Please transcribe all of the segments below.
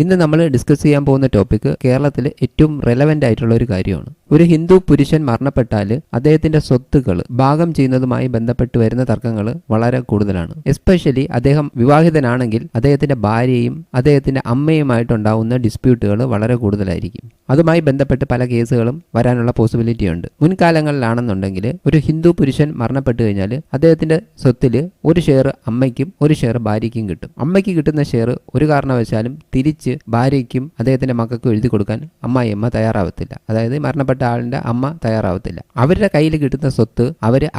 ഇന്ന് നമ്മൾ ഡിസ്കസ് ചെയ്യാൻ പോകുന്ന ടോപ്പിക് കേരളത്തിൽ ഏറ്റവും റെലവെന്റ് ആയിട്ടുള്ള ഒരു കാര്യമാണ്. ഒരു ഹിന്ദു പുരുഷൻ മരണപ്പെട്ടാൽ അദ്ദേഹത്തിന്റെ സ്വത്തുക്കൾ ഭാഗം ചെയ്യുന്നതുമായി ബന്ധപ്പെട്ട് വരുന്ന തർക്കങ്ങൾ വളരെ കൂടുതലാണ്. എസ്പെഷ്യലി അദ്ദേഹം വിവാഹിതനാണെങ്കിൽ അദ്ദേഹത്തിന്റെ ഭാര്യയും അദ്ദേഹത്തിന്റെ അമ്മയുമായിട്ടുണ്ടാവുന്ന ഡിസ്പ്യൂട്ടുകൾ വളരെ കൂടുതലായിരിക്കും. അതുമായി ബന്ധപ്പെട്ട് പല കേസുകളും വരാനുള്ള പോസിബിലിറ്റി ഉണ്ട്. മുൻകാലങ്ങളിലാണെന്നുണ്ടെങ്കിൽ ഒരു ഹിന്ദു പുരുഷൻ മരണപ്പെട്ടു കഴിഞ്ഞാൽ അദ്ദേഹത്തിന്റെ സ്വത്തിൽ ഒരു ഷെയർ അമ്മയ്ക്കും ഒരു ഷെയർ ഭാര്യയ്ക്കും കിട്ടും. അമ്മയ്ക്ക് കിട്ടുന്ന ഷെയർ ഒരു കാരണവശാലും തിരിച്ച് ഭാര്യയ്ക്കും അദ്ദേഹത്തിന്റെ മക്കൾക്കും എഴുതി കൊടുക്കാൻ അമ്മായിയമ്മ തയ്യാറാവത്തില്ല. അതായത് മരണപ്പെട്ട ആളിന്റെ അമ്മ തയ്യാറാവത്തില്ല. അവരുടെ കയ്യിൽ കിട്ടുന്ന സ്വത്ത്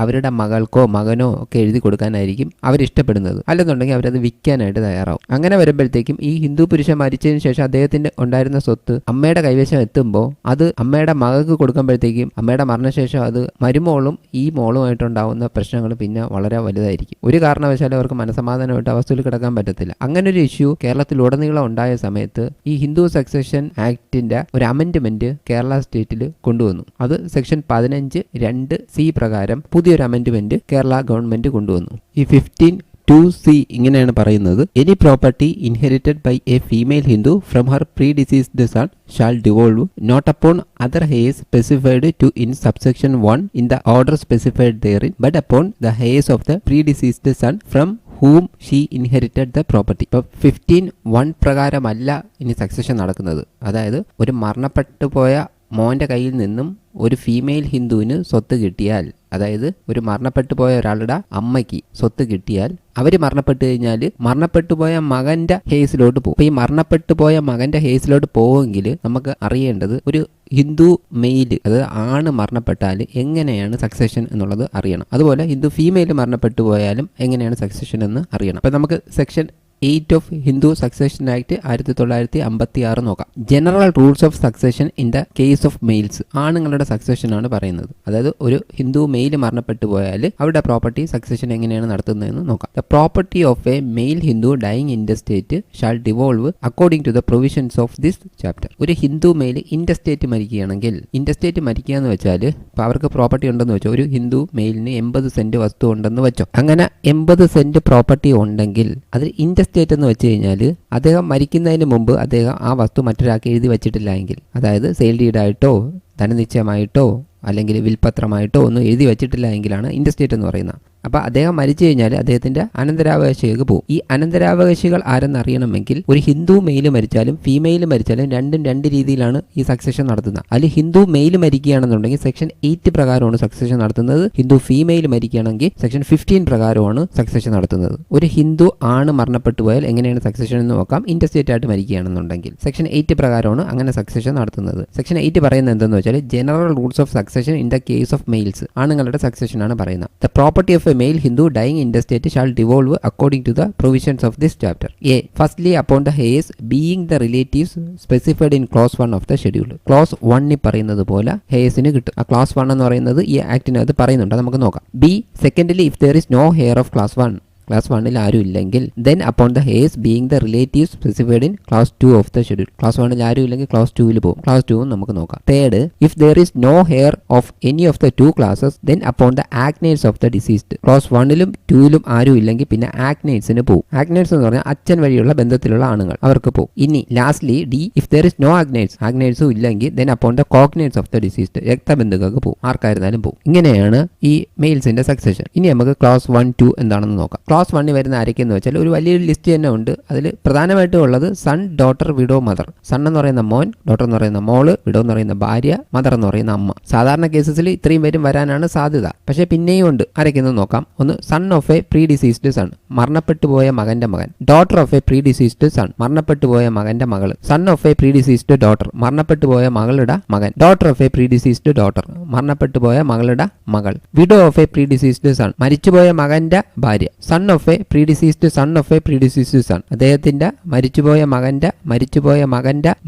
അവരുടെ മകൾക്കോ മകനോ ഒക്കെ എഴുതി കൊടുക്കാനായിരിക്കും അവരിഷ്ടപ്പെടുന്നത്. അല്ലെന്നുണ്ടെങ്കിൽ അവരത് വിൽക്കാനായിട്ട് തയ്യാറാവും. അങ്ങനെ വരുമ്പോഴത്തേക്കും ഈ ഹിന്ദു പുരുഷൻ മരിച്ചതിന് ശേഷം അദ്ദേഹത്തിന്റെ ഉണ്ടായിരുന്ന സ്വത്ത് അമ്മയുടെ കൈവശം എത്തുമ്പോൾ അത് അമ്മയുടെ മകൾക്ക് കൊടുക്കുമ്പോഴത്തേക്കും അമ്മയുടെ മരണശേഷം അത് മരുമോളും ഈ മോളുമായിട്ടുണ്ടാവുന്ന പ്രശ്നങ്ങൾ പിന്നെ വളരെ വലുതായിരിക്കും. ഒരു കാരണവശാലും അവർക്ക് മനസമാധാനമായിട്ട് അവസ്ഥയിൽ കിടക്കാൻ പറ്റത്തില്ല. അങ്ങനെ ഒരു ഇഷ്യൂ കേരളത്തിലുടനീളം ഉണ്ടായ സമയത്ത് ഈ ഹിന്ദു സക്സഷൻ ആക്ടിന്റെ ഒരു അമെന്റ്മെന്റ് കേരള സ്റ്റേറ്റിൽ കൊണ്ടുവന്നു. അത് സെക്ഷൻ 15(2)(c) പ്രകാരം പുതിയൊരു അമെന്റ്മെന്റ് കേരള ഗവൺമെന്റ് കൊണ്ടുവന്നു. ഈ 15(2)(c) ഇങ്ങനെയാണ് പറയുന്നത്: any property inherited by a female Hindu from her predeceased son shall devolve not upon other heirs specified to in subsection 1 in the order specified therein, but upon the heirs of the predeceased son from whom she inherited the property. ഇപ്പോൾ 15(1) പ്രകാരമല്ല ഇനി succession നടക്കുന്നത്. അതായത് ഒരു മരണപ്പെട്ടു പോയ മോന്റെ കയ്യിൽ നിന്നും ഒരു ഫീമെയിൽ ഹിന്ദുവിന് സ്വത്ത് കിട്ടിയാൽ, അതായത് ഒരു മരണപ്പെട്ടു പോയ ഒരാളുടെ അമ്മയ്ക്ക് സ്വത്ത് കിട്ടിയാൽ അവർ മരണപ്പെട്ടു കഴിഞ്ഞാൽ മരണപ്പെട്ടു പോയ മകന്റെ ഹേസിലോട്ട് പോകും. അപ്പോൾ ഈ മരണപ്പെട്ടു പോയ മകന്റെ ഹേസിലോട്ട് പോകുമെങ്കിൽ നമുക്ക് അറിയേണ്ടത് ഒരു ഹിന്ദു മെയിൽ, അതായത് ആണ് മരണപ്പെട്ടാൽ എങ്ങനെയാണ് സക്സഷൻ എന്നുള്ളത് അറിയണം. അതുപോലെ ഹിന്ദു ഫീമെയിൽ മരണപ്പെട്ടു പോയാലും എങ്ങനെയാണ് സക്സഷൻ എന്ന് അറിയണം. അപ്പോൾ നമുക്ക് section 8 of Hindu succession act 1956 നോക്കാം. General rules of succession in the case of males. ആണുങ്ങളുടെ സക്സഷൻ ആണ് പറയുന്നത്. അതായത് ഒരു ഹിന്ദു മെയിൽ മരണപ്പെട്ടു പോയാൽ അവരുടെ പ്രോപ്പർട്ടി സക്സഷൻ എങ്ങനെയാണ് നടത്തുന്നതെന്ന് നോക്കാം. The property of a male Hindu dying intestate shall devolve according to the provisions of this chapter. ഒരു ഹിന്ദു മെയിൽ ഇൻഡെസ്റ്റേറ്റ് മരിക്കുകയാണെങ്കിൽ, ഇൻഡെസ്റ്റേറ്റ് മരിക്കുക എന്ന് വെച്ചാൽ ഇപ്പോൾ അവർക്ക് പ്രോപ്പർട്ടി ഉണ്ടെന്ന് വെച്ചോ, ഒരു ഹിന്ദു മെയിലിന് 80 സെന്റ് വസ്തു ഉണ്ടെന്ന് വെച്ചോ. അങ്ങനെ 80 സെന്റ് പ്രോപ്പർട്ടി ഉണ്ടെങ്കിൽ അത് ഇൻഡെസ്റ്റേറ്റ് എന്ന് വെച്ച് കഴിഞ്ഞാൽ അദ്ദേഹം മരിക്കുന്നതിന് മുമ്പ് അദ്ദേഹം ആ വസ്തു മറ്റൊരാൾക്ക് എഴുതി വെച്ചിട്ടില്ല എങ്കിൽ, അതായത് സെയിൽ ഡീഡായിട്ടോ ധനനിശ്ചയമായിട്ടോ അല്ലെങ്കിൽ വിൽപത്രമായിട്ടോ ഒന്നും എഴുതി വെച്ചിട്ടില്ല എങ്കിലാണ് ഇൻഡെസ്റ്റേറ്റ് എന്ന് പറയുന്നത്. അപ്പോൾ അദ്ദേഹം മരിച്ചു കഴിഞ്ഞാൽ അദ്ദേഹത്തിന്റെ അനന്തരാവകാശികൾക്ക് പോകും. ഈ അനന്തരാവകാശികൾ ആരെന്നറിയണമെങ്കിൽ ഒരു ഹിന്ദു മെയിൽ മരിച്ചാലും ഫീമെയിൽ മരിച്ചാലും രണ്ടും രണ്ട് രീതിയിലാണ് ഈ സക്സഷൻ നടത്തുന്നത്. അതിൽ ഹിന്ദു മെയിൽ മരിക്കുകയാണെന്നുണ്ടെങ്കിൽ സെക്ഷൻ 8 പ്രകാരമാണ് സക്സഷൻ നടത്തുന്നത്. ഹിന്ദു ഫീമെയിൽ മരിക്കുകയാണെങ്കിൽ സെക്ഷൻ 15 പ്രകാരമാണ് സക്സഷൻ നടത്തുന്നത്. ഒരു ഹിന്ദു ആണ് മരണപ്പെട്ടു പോയാൽ എങ്ങനെയാണ് സക്സഷൻ എന്ന് നോക്കാം. ഇൻഡെസ്റ്റേറ്റ് ആയിട്ട് മരിക്കുകയാണെന്നുണ്ടെങ്കിൽ സെക്ഷൻ 8 പ്രകാരമാണ് അങ്ങനെ സക്സഷൻ നടത്തുന്നത്. സെക്ഷൻ 8 പറയുന്നത് എന്തെന്ന് വെച്ചാൽ general rules of succession in the case of males. ആണുങ്ങളുടെ സക്സഷൻ ആണ് പറയുന്നത്. The property of a male Hindu dying intestate shall devolve according to the provisions of this chapter. A. Firstly, upon the heirs being the relatives specified in clause 1 of the schedule. Clause 1 പറയുന്നത് പോലെ heirsന് കിട്ടും. ആ clause 1 എന്ന് പറയുന്നത് ഈ ആക്ടിനകത്ത് പറയുന്നുണ്ട്. നമുക്ക് നോക്കാം. B. Secondly, if there is no heir of clause 1, class 1 ആരും ഇല്ലെങ്കിൽ, then upon the heirs being the relatives specified in clause 2 of the schedule. Class 1 ആരും ഇല്ലെങ്കിൽ ക്ലാസ് 2 പോകും. ക്ലാസ് 2 നമുക്ക് നോക്കാം. Third, if there is no heir of any of the two classes, then upon the agnates of the deceased. Class 1ലും 2ലും ആരും ഇല്ലെങ്കിൽ പിന്നെ ആഗ്നേറ്റ്സിന് പോകും. ആഗ്നേറ്റ്സ് എന്ന് പറഞ്ഞാൽ അച്ഛൻ വഴിയുള്ള ബന്ധത്തിലുള്ള ആണുങ്ങൾ, അവർക്ക് പോകും. ഇനി lastly D, if there is no ആഗ്നേറ്റ്സും ഇല്ലെങ്കിൽ, then upon the cognates of the deceased. രക്തബന്ധുക്കൾക്ക് പോകും, ആർക്കായിരുന്നാലും പോകും. ഇങ്ങനെയാണ് ഈ മെയിൽസിന്റെ സക്സഷൻ. ഇനി നമുക്ക് ക്ലാസ് 1, 2 എന്താണെന്ന് നോക്കാം. ക്ലാസ് 1 വരുന്ന ആരൊക്കെയെന്ന് വെച്ചാൽ ഒരു വലിയൊരു ലിസ്റ്റ് തന്നെ ഉണ്ട്. അതിൽ പ്രധാനമായിട്ടും ഉള്ളത് son, daughter, widow, mother. Son എന്ന് പറയുന്ന മോൻ, ഡോട്ടർ എന്ന് പറയുന്ന മോള്, വിഡോ എന്ന് പറയുന്ന ഭാര്യ, മദർ എന്ന് പറയുന്ന അമ്മ. സാധാരണ കേസസിൽ ഇത്രയും പേരും വരാനാണ് സാധ്യത. പക്ഷേ പിന്നെയും ഉണ്ട്. ആരൊക്കെയെന്ന് നോക്കാം. ഒന്ന്, son of a predeceased son, മരണപ്പെട്ടു പോയ മകന്റെ മകൻ. Daughter of a predeceased son, മരണപ്പെട്ടു പോയ മകന്റെ മകള്. Son of a predeceased daughter, മരണപ്പെട്ടു പോയ മകളുടെ മകൻ. Daughter of a predeceased daughter, മരണപ്പെട്ടു പോയ മകളുടെ മകൾ. Widow of a predeceased son, മരിച്ചുപോയ മകന്റെ ഭാര്യ. Son of a predeceased son of a predeceased son, അദ്ദേഹത്തിന്റെ മരിച്ചുപോയ മകന്റെ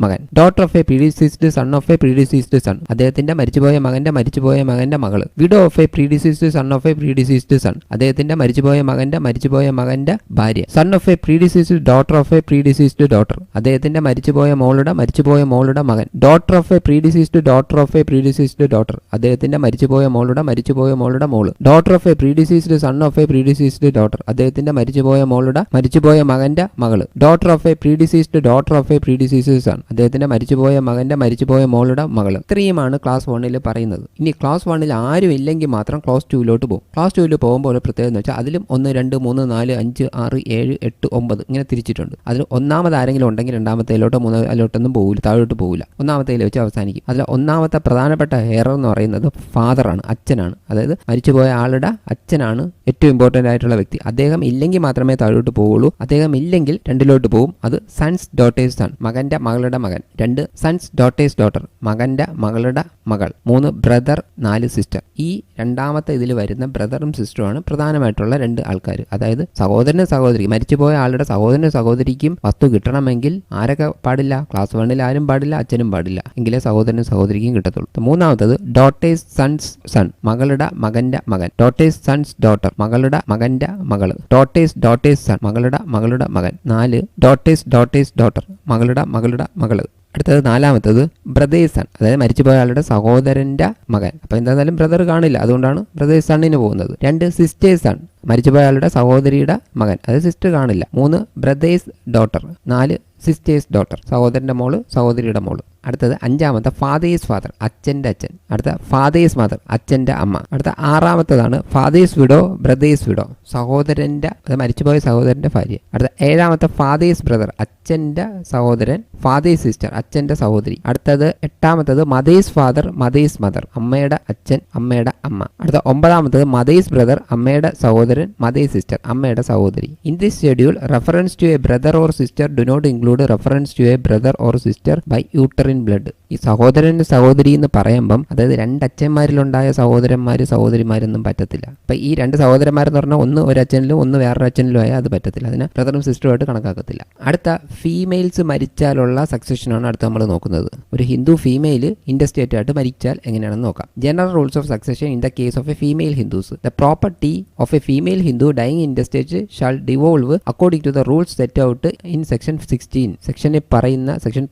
മകൻ. Daughter of a predeceased son of a predeceased son, അദ്ദേഹത്തിന്റെ മരിച്ചുപോയ മകന്റെ മകള്. Widow of a predeceased son of a predeceased son, അദ്ദേഹത്തിന്റെ മരിച്ചുപോയ മകന്റെ ഭാര്യ. Son of a predeceased daughter of a predeceased daughter, അദ്ദേഹത്തിന്റെ മരിച്ചുപോയ മോളുടെ മകൻ. Daughter of a predeceased daughter of a predeceased daughter, അദ്ദേഹത്തിന്റെ മരിച്ചുപോയ മോളുടെ മോള്. Daughter of a predeceased son of a predeceased daughter, അദ്ദേഹത്തിന്റെ മരിച്ചുപോയ മകന്റെ മകള്. Daughter of a predeceased son, അദ്ദേഹത്തിന്റെ മരിച്ചുപോയ മോളുടെ മകള്. ഇത്രയുമാണ് ക്ലാസ് 1 പറയുന്നത്. ഇനി ക്ലാസ് 1 ആരും ഇല്ലെങ്കിൽ മാത്രം ക്ലാസ് 2 പോകും. ക്ലാസ് 2 പോകുമ്പോൾ ഒരു പ്രത്യേകത എന്ന് വെച്ചാൽ അതിലും 1, 2, 3, 4, 5, 6, 7, 8, 9 ഇങ്ങനെ തിരിച്ചിട്ടുണ്ട്. അതിൽ ഒന്നാമത് ആരെങ്കിലും ഉണ്ടെങ്കിൽ രണ്ടാമത്തേലോട്ടോ മൂന്നാമത്തേലോട്ടൊന്നും പോകില്ല, താഴോട്ട് പോകില്ല. ഒന്നാമത്തേൽ വെച്ച് അവസാനിക്കും. അതിൽ ഒന്നാമത്തെ പ്രധാനപ്പെട്ട ഹെയർ എന്ന് പറയുന്നത് ഫാദറാണ്, അച്ഛനാണ്. അതായത് മരിച്ചുപോയ ആളുടെ അച്ഛനാണ് ഏറ്റവും ഇമ്പോർട്ടൻ്റ് ആയിട്ടുള്ള വ്യക്തി. അദ്ദേഹം ഇല്ലെങ്കിൽ മാത്രമേ താഴോട്ട് പോവുള്ളൂ. അദ്ദേഹം ഇല്ലെങ്കിൽ 2 പോകും. അത് സൺസ് ഡോട്ടേഴ്സ് സൺ, മകളുടെ മകൻ. 2 സൺസ് ഡോട്ടേഴ്സ് ഡോട്ടർ, മകളുടെ മകൾ. 3 ബ്രദർ, 4 സിസ്റ്റർ. ഈ രണ്ടാമത്തെ ഇതിൽ വരുന്ന ബ്രദറും സിസ്റ്ററുമാണ് പ്രധാനമായിട്ടുള്ള 2 ആൾക്കാർ. അതായത് സഹോദരനും സഹോദരി, മരിച്ചുപോയ ആളുടെ സഹോദരനും സഹോദരിക്കും വസ്തു കിട്ടണമെങ്കിൽ ആരൊക്കെ പാടില്ല? ക്ലാസ് 1 ആരും പാടില്ല, അച്ഛനും പാടില്ല. എങ്കിലേ സഹോദരനും സഹോദരിക്കും കിട്ടത്തുള്ളൂ. മൂന്നാമത്തത് ഡോട്ടേഴ്സ് സൺസ് സൺ, മകന്റെ മകൻ. ഡോട്ടേഴ്സ് സൺസ് ഡോട്ടർ, മകന്റെ മകള്. ഡോട്ടേഴ്സ് സൺ, മകളുടെ മകൻ. 4 ഡോട്ടേഴ്സ് ഡോട്ടർ, മകളുടെ മകള്. അടുത്തത് നാലാമത്തത് ബ്രദേഴ്സ് സൺ, അതായത് മരിച്ചുപോയ ആളുടെ സഹോദരന്റെ മകൻ. അപ്പൊ എന്തായാലും ബ്രദർ കാണില്ല, അതുകൊണ്ടാണ് ബ്രദേഴ്സ് സണ്ണിന് പോകുന്നത്. 2 സിസ്റ്റേഴ്സ് സൺ, മരിച്ചുപോയ ആളുടെ സഹോദരിയുടെ മകൻ, അതായത് സിസ്റ്റർ കാണില്ല. 3 ബ്രദേഴ്സ് ഡോട്ടർ, 4 സിസ്റ്റേഴ്സ് ഡോട്ടർ, സഹോദരന്റെ മോള്, സഹോദരിയുടെ മോള്. അടുത്തത് 5ാമത്തെ ഫാദേഴ്സ് ഫാദർ, അച്ഛൻ്റെ അച്ഛൻ. അടുത്ത ഫാദേഴ്സ് മദർ, അച്ഛൻ്റെ അമ്മ. അടുത്ത 6ാമത്തതാണ് ഫാദേഴ്സ് വിഡോ, ബ്രദേഴ്സ് വിഡോ, സഹോദരന്റെ, അത് മരിച്ചുപോയ സഹോദരന്റെ ഭാര്യ. അടുത്ത 7ാമത്തെ ഫാദേഴ്സ് ബ്രദർ, അച്ഛൻ്റെ സഹോദരൻ. ഫാദേഴ്സ് സിസ്റ്റർ, അച്ഛൻ്റെ സഹോദരി. അടുത്തത് 8ാമത്തത് മദേഴ്സ് ഫാദർ, മദേഴ്സ് മദർ, അമ്മയുടെ അച്ഛൻ, അമ്മയുടെ അമ്മ. അടുത്ത 9ാമത്തത് മദേഴ്സ് ബ്രദർ, അമ്മയുടെ സഹോദരൻ, മദേഴ്സ് സിസ്റ്റർ, അമ്മയുടെ സഹോദരി. In this schedule reference to a brother or sister do not include reference to a brother or sister by uterine blood. ഈ സഹോദരന് സഹോദരി എന്ന് പറയുമ്പം അതായത് 2 അച്ഛന്മാരിലുണ്ടായ സഹോദരിമാരൊന്നും പറ്റത്തില്ല. അപ്പൊ ഈ 2 സഹോദരന്മാരെന്ന് പറഞ്ഞാൽ ഒന്ന് ഒരു അച്ഛനിലും ഒന്ന് വേറൊരു അച്ഛനിലും ആയാൽ അത് പറ്റത്തില്ല. അതിനെ ബ്രദറും സിസ്റ്ററുമായിട്ട് കണക്കാക്കത്തില്ല. അടുത്ത ഫീമെയിൽസ് മരിച്ചാലുള്ള സക്സഷനാണ് അടുത്ത് നമ്മൾ നോക്കുന്നത്. ഒരു ഹിന്ദു ഫീമെയിൽ ഇൻഡസ്റ്റേറ്റ് ആയിട്ട് മരിച്ചാൽ എങ്ങനെയാണെന്ന് നോക്കാം. General rules of succession in the case of a female Hindus. The property of a female Hindu dying intestate shall devolve according to the rules set out in section 16. Section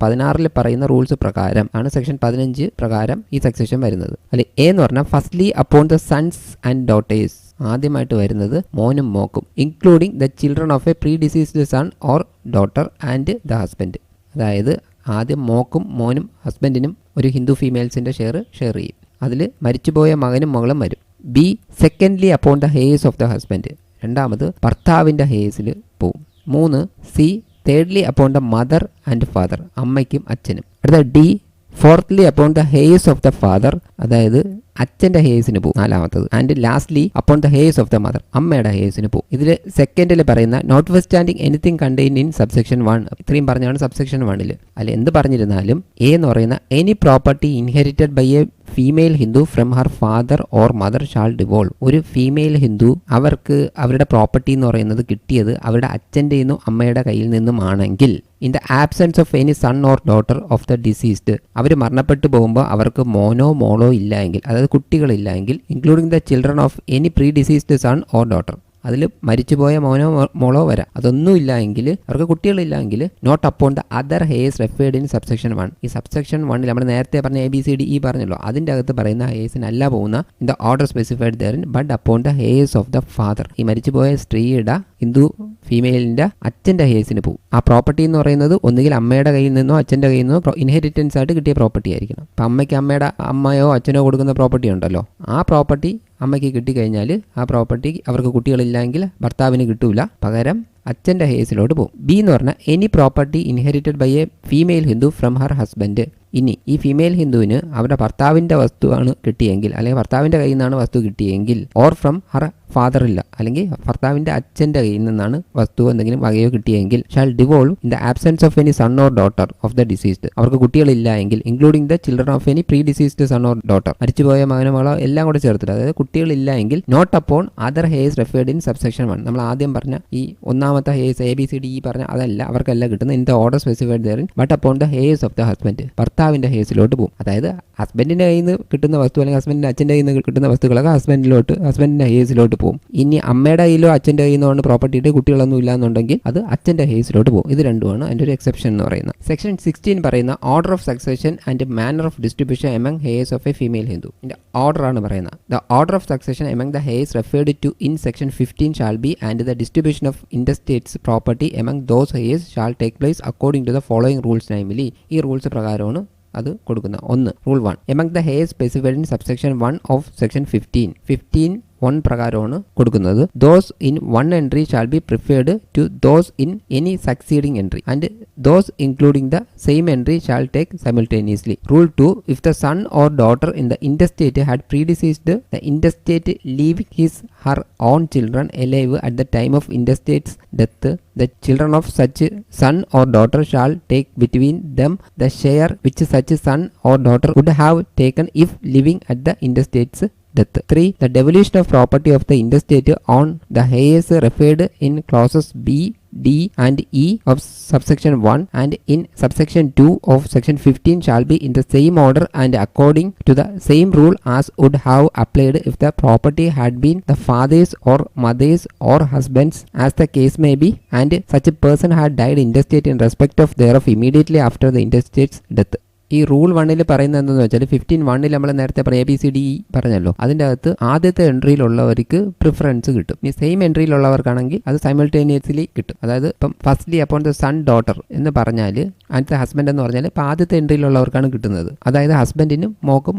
16 പറയുന്ന റൂൾസ് പ്രകാരം ആണ് സെക്ഷൻ 15 പ്രകാരം ഈ succession വരുന്നത്. അതിൽ A എന്ന് പറഞ്ഞാൽ firstly upon the sons and daughters, ആദ്യമായിട്ട് വരുന്നത് മോനും മോക്കും, including the children of a predeceased son or daughter and the husband. അതായത് ആദ്യം മോക്കും മോനും ഹസ്ബൻഡിനും ഒരു ഹിന്ദു ഫീമെയിൽസിന്റെ ഷെയർ ചെയ്യും. അതിൽ മരിച്ചുപോയ മകനും മകളും വരും. B secondly upon the heirs of the husband, രണ്ടാമത് ഭർത്താവിൻ്റെ ഹെയർസിൽ പോവും. 3 C thirdly upon the mother and father, അമ്മയ്ക്കും അച്ഛനും. അടുത്ത D fourthly upon the heirs of the father, അതായത് അച്ഛൻ്റെ ഹെയർസിന് പോകും. 4ാമത്തത് and lastly upon the heirs of the mother, അമ്മയുടെ ഹെയർസിന് പോകും. ഇതിൽ സെക്കൻഡിൽ പറയുന്ന notwithstanding anything contain in subsection 1, ഇത്രയും പറഞ്ഞാണ് സബ്സെക്ഷൻ 1. അതിൽ എന്ത് പറഞ്ഞിരുന്നാലും എ എന്ന് പറയുന്ന any property inherited by a female Hindu from her father or mother shall devolve. ഒരു ഫീമെയിൽ ഹിന്ദു അവർക്ക് അവരുടെ പ്രോപ്പർട്ടി എന്ന് പറയുന്നത് കിട്ടിയത് അവരുടെ അച്ഛൻ്റെ നിന്നും അമ്മയുടെ കയ്യിൽ നിന്നും ആണെങ്കിൽ in the absence of any son or daughter of the deceased, അവർ മരണപ്പെട്ടു പോകുമ്പോൾ അവർക്ക് മോനോ മോളോ ഇല്ല എങ്കിൽ, അതായത് കുട്ടികളില്ല എങ്കിൽ, including the children of any predeceased son or daughter, അതിൽ മരിച്ചുപോയ മോനോ മോളോ വരാം, അതൊന്നും ഇല്ല എങ്കിൽ, അവർക്ക് കുട്ടികളില്ല എങ്കിൽ, not upon the other heirs referred in subsection 1. ഈ സബ്സെക്ഷൻ 1 നമ്മൾ നേരത്തെ പറഞ്ഞ ABCDE പറഞ്ഞല്ലോ, അതിൻ്റെ അകത്ത് പറയുന്ന ഹെയർസിനല്ല പോകുന്ന in the order specified therein but upon the heirs of the father. ഈ മരിച്ചുപോയ സ്ത്രീയുടെ ഹിന്ദു ഫീമെയിലിൻ്റെ അച്ഛൻ്റെ ഹെയർസിന് പോകും. ആ പ്രോപ്പർട്ടി എന്ന് പറയുന്നത് ഒന്നുകിൽ അമ്മയുടെ കയ്യിൽ നിന്നോ അച്ഛൻ്റെ കയ്യിൽ നിന്നോ ഇൻഹെറിറ്റൻസ് ആയിട്ട് കിട്ടിയ പ്രോപ്പർട്ടി ആയിരിക്കണം. അപ്പം അമ്മയ്ക്ക് അമ്മയുടെ അമ്മയോ അച്ഛനോ കൊടുക്കുന്ന പ്രോപ്പർട്ടി ഉണ്ടല്ലോ, ആ പ്രോപ്പർട്ടി അമ്മയ്ക്ക് കിട്ടിക്കഴിഞ്ഞാൽ ആ പ്രോപ്പർട്ടി അവർക്ക് കുട്ടികളില്ലെങ്കിൽ ഭർത്താവിന് കിട്ടൂല, പകരം അച്ഛൻ്റെ ഹെയർസിലോട്ട് പോകും. ബി എന്ന് പറഞ്ഞാൽ any property inherited by a female Hindu from her husband. ഇനി ഈ ഫീമെയിൽ ഹിന്ദുവിന് അവരുടെ ഭർത്താവിൻ്റെ വസ്തുവാണ് കിട്ടിയെങ്കിൽ, അല്ലെങ്കിൽ ഭർത്താവിൻ്റെ കയ്യിൽ നിന്നാണ് വസ്തു കിട്ടിയെങ്കിൽ, ഓർ ഫ്രം ഹർ ഫാദർ ഇല്ല, അല്ലെങ്കിൽ ഭർത്താവിൻ്റെ അച്ഛൻ്റെ കയ്യിൽ നിന്നാണ് വസ്തു എന്തെങ്കിലും വകയോ കിട്ടിയെങ്കിൽ, shall devolve in the absence of any son or daughter of the deceased. അവർക്ക് കുട്ടികളില്ല എങ്കിൽ, including the children of any predeceased son or daughter, മരിച്ചുപോയ മകനോ മകളോ എല്ലാം കൂടെ ചേർത്തിട്ട്, അതായത് കുട്ടികളില്ല എങ്കിൽ, not upon other heirs referred in subsection 1. നമ്മൾ ആദ്യം പറഞ്ഞ ഈ ഒന്നാമത്തെ ഓഫ് ദ ഹെയർസ് ABCD പറഞ്ഞ അതല്ല, അവർക്കല്ല കിട്ടുന്നത് in the order specified therein but upon the heirs of the husband. ഭർത്താവിന്റെ ഹെയർസിലോട്ട് പോകും. അതായത് ഹസ്ബൻഡിന്റെ കയ്യിൽ നിന്ന് കിട്ടുന്ന വസ്തു അല്ലെങ്കിൽ ഹസ്ബൻഡിന്റെ അച്ഛൻ്റെ കയ്യിൽ നിന്ന് കിട്ടുന്ന വസ്തുക്കളൊക്കെ ഹസ്ബൻഡിന്റെ ഹെയർസിലോട്ട് പോകും. ഇനി അമ്മയുടെ കയ്യിലോ അച്ഛൻ്റെ കയ്യിൽ നിന്നോ പ്രോപ്പർട്ടിയുടെ കുട്ടികളൊന്നും ഇല്ലാന്നുണ്ടെങ്കിൽ അത് അച്ഛൻ്റെ ഹെയർസിലോട്ട് പോകും. ഇത് രണ്ടുമാണ് അതിൻ്റെ ഒരു എക്സെപ്ഷൻ എന്ന് പറയുന്നത്. സെക്ഷൻ 16 പറയുന്ന order of succession and manner of distribution among heirs of a female Hindu. ഇതിന്റെ ഓർഡർ ആണ് പറയുന്നത്. The order of succession among the heirs referred to in section 15 shall be and the distribution of intestate's property among those heirs shall take place according to the following rules. Namely ഈ rules പ്രകാരമാണ് അത് കൊടുക്കുന്ന. ഒന്ന്, rule 1 among the heirs specified in subsection 1 of section 15 പ്രകാരമാണ് കൊടുക്കുന്നത്. Those in 1 entry shall be preferred to those in any succeeding entry and those including the same entry shall take simultaneously. Rule 2 if the son or daughter in the intestate had predeceased the intestate leaving his her own children alive at the time of intestate's death, the children of such son or daughter shall take between them the share which such son or daughter would have taken if living at the intestate's death. 3. The devolution of property of the intestate on the heirs referred in clauses B, D and E of subsection 1 and in subsection 2 of section 15 shall be in the same order and according to the same rule as would have applied if the property had been the father's or mother's or husband's, as the case may be, and such a person had died intestate in respect of thereof immediately after the intestate's death. ഈ rule 1 പറയുന്നത് എന്താണെന്ന് വെച്ചാൽ 15(1) നമ്മൾ നേരത്തെ പറഞ്ഞ ABCD പറഞ്ഞല്ലോ, അതിൻ്റെ അകത്ത് ആദ്യത്തെ എൻട്രിയിലുള്ളവർക്ക് പ്രിഫറൻസ് കിട്ടും. ഈ സെയിം എൻട്രിയിലുള്ളവർക്കാണെങ്കിൽ അത് സൈമിൾട്ടേനിയസ്ലി കിട്ടും. അതായത് ഇപ്പം firstly upon the sun daughter എന്ന് പറഞ്ഞാൽ അടുത്ത ഹസ്ബൻഡ് എന്ന് പറഞ്ഞാൽ ഇപ്പം ആദ്യത്തെ എൻട്രിയിലുള്ളവർക്കാണ് കിട്ടുന്നത്. അതായത് ഹസ്ബൻഡിനും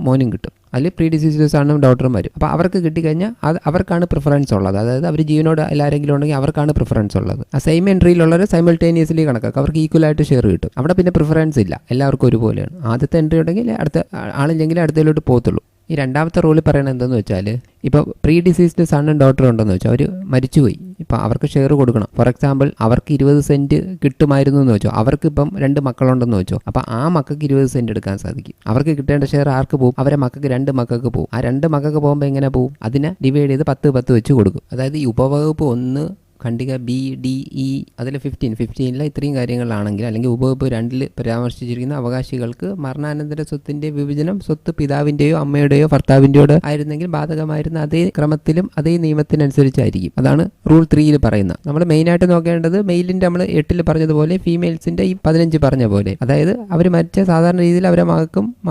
മോനും കിട്ടും. അതിൽ പ്രീഡിസീസ്ഡ് സണ്ണും ഡോട്ടറും വരും. അപ്പോൾ അവർക്ക് കിട്ടിക്കഴിഞ്ഞാൽ അത് അവർക്കാണ് പ്രിഫറൻസ് ഉള്ളത്. അതായത് അവർ ജീവനോട് എല്ലാരെങ്കിലും ഉണ്ടെങ്കിൽ അവർക്കാണ് പ്രിഫറൻസ് ഉള്ളത്. ആ സെയിം എൻട്രിയിലുള്ളവർ സൈമിൾട്ടേനിയസ്ലി കണക്കാക്കും, അവർക്ക് ഈക്വലായിട്ട് ഷെയർ കിട്ടും. അവിടെ പിന്നെ പ്രിഫറൻസ് ഇല്ല, എല്ലാവർക്കും ഒരുപോലെയാണ്. ആദ്യത്തെ എൻട്രി ഉണ്ടെങ്കിൽ അടുത്ത ആളില്ലെങ്കിൽ അടുത്തതിലോട്ട് പോകത്തുള്ളൂ. ഈ രണ്ടാമത്തെ റൂളിൽ പറയുന്നത് എന്താണെന്ന് വെച്ചാൽ ഇപ്പോൾ പ്രീ ഡിസീസ്ഡ് സണ്ണും ഡോട്ടറും ഉണ്ടെന്ന് വെച്ചാൽ അവർ മരിച്ചുപോയി, ഇപ്പോൾ അവർക്ക് ഷെയർ കൊടുക്കണം. ഫോർ എക്സാമ്പിൾ അവർക്ക് 20 സെൻറ്റ് കിട്ടുമായിരുന്നു എന്ന് വെച്ചോ, അവർക്ക് ഇപ്പം 2 മക്കളുണ്ടെന്ന് വെച്ചോ, അപ്പോൾ ആ മക്കൾക്ക് 20 സെൻറ്റ് എടുക്കാൻ സാധിക്കും. അവർക്ക് കിട്ടേണ്ട ഷെയർ ആർക്ക് പോകും? അവരെ മക്കൾക്ക് 2 മക്കൾക്ക് പോകും. ആ 2 മക്കൾക്ക് പോകുമ്പോൾ എങ്ങനെ പോകും? അതിനെ ഡിവൈഡ് ചെയ്ത് 10 വെച്ച് കൊടുക്കും. അതായത് ഈ ഉപവകുപ്പ് 1 ഖണ്ഡിക B, D, E അതിൽ 15 ഇത്രയും കാര്യങ്ങളാണെങ്കിൽ, അല്ലെങ്കിൽ ഉപവകുപ്പ് 2 പരാമർശിച്ചിരിക്കുന്ന അവകാശികൾക്ക് മരണാനന്തര സ്വത്തിൻ്റെ വിഭജനം സ്വത്ത് പിതാവിൻ്റെയോ അമ്മയുടെയോ ഭർത്താവിൻ്റെയോ ആയിരുന്നെങ്കിൽ ബാധകമായിരുന്ന അതേ ക്രമത്തിലും അതേ നിയമത്തിനനുസരിച്ചായിരിക്കും. അതാണ് റൂൾ 3 പറയുന്നത്. നമ്മൾ മെയിനായിട്ട് നോക്കേണ്ടത് മെയിലിൻ്റെ നമ്മൾ 8 പറഞ്ഞതുപോലെ ഫീമെയിൽസിൻ്റെ ഈ 15 പറഞ്ഞ പോലെ, അതായത് അവർ മരിച്ച സാധാരണ രീതിയിൽ അവരെ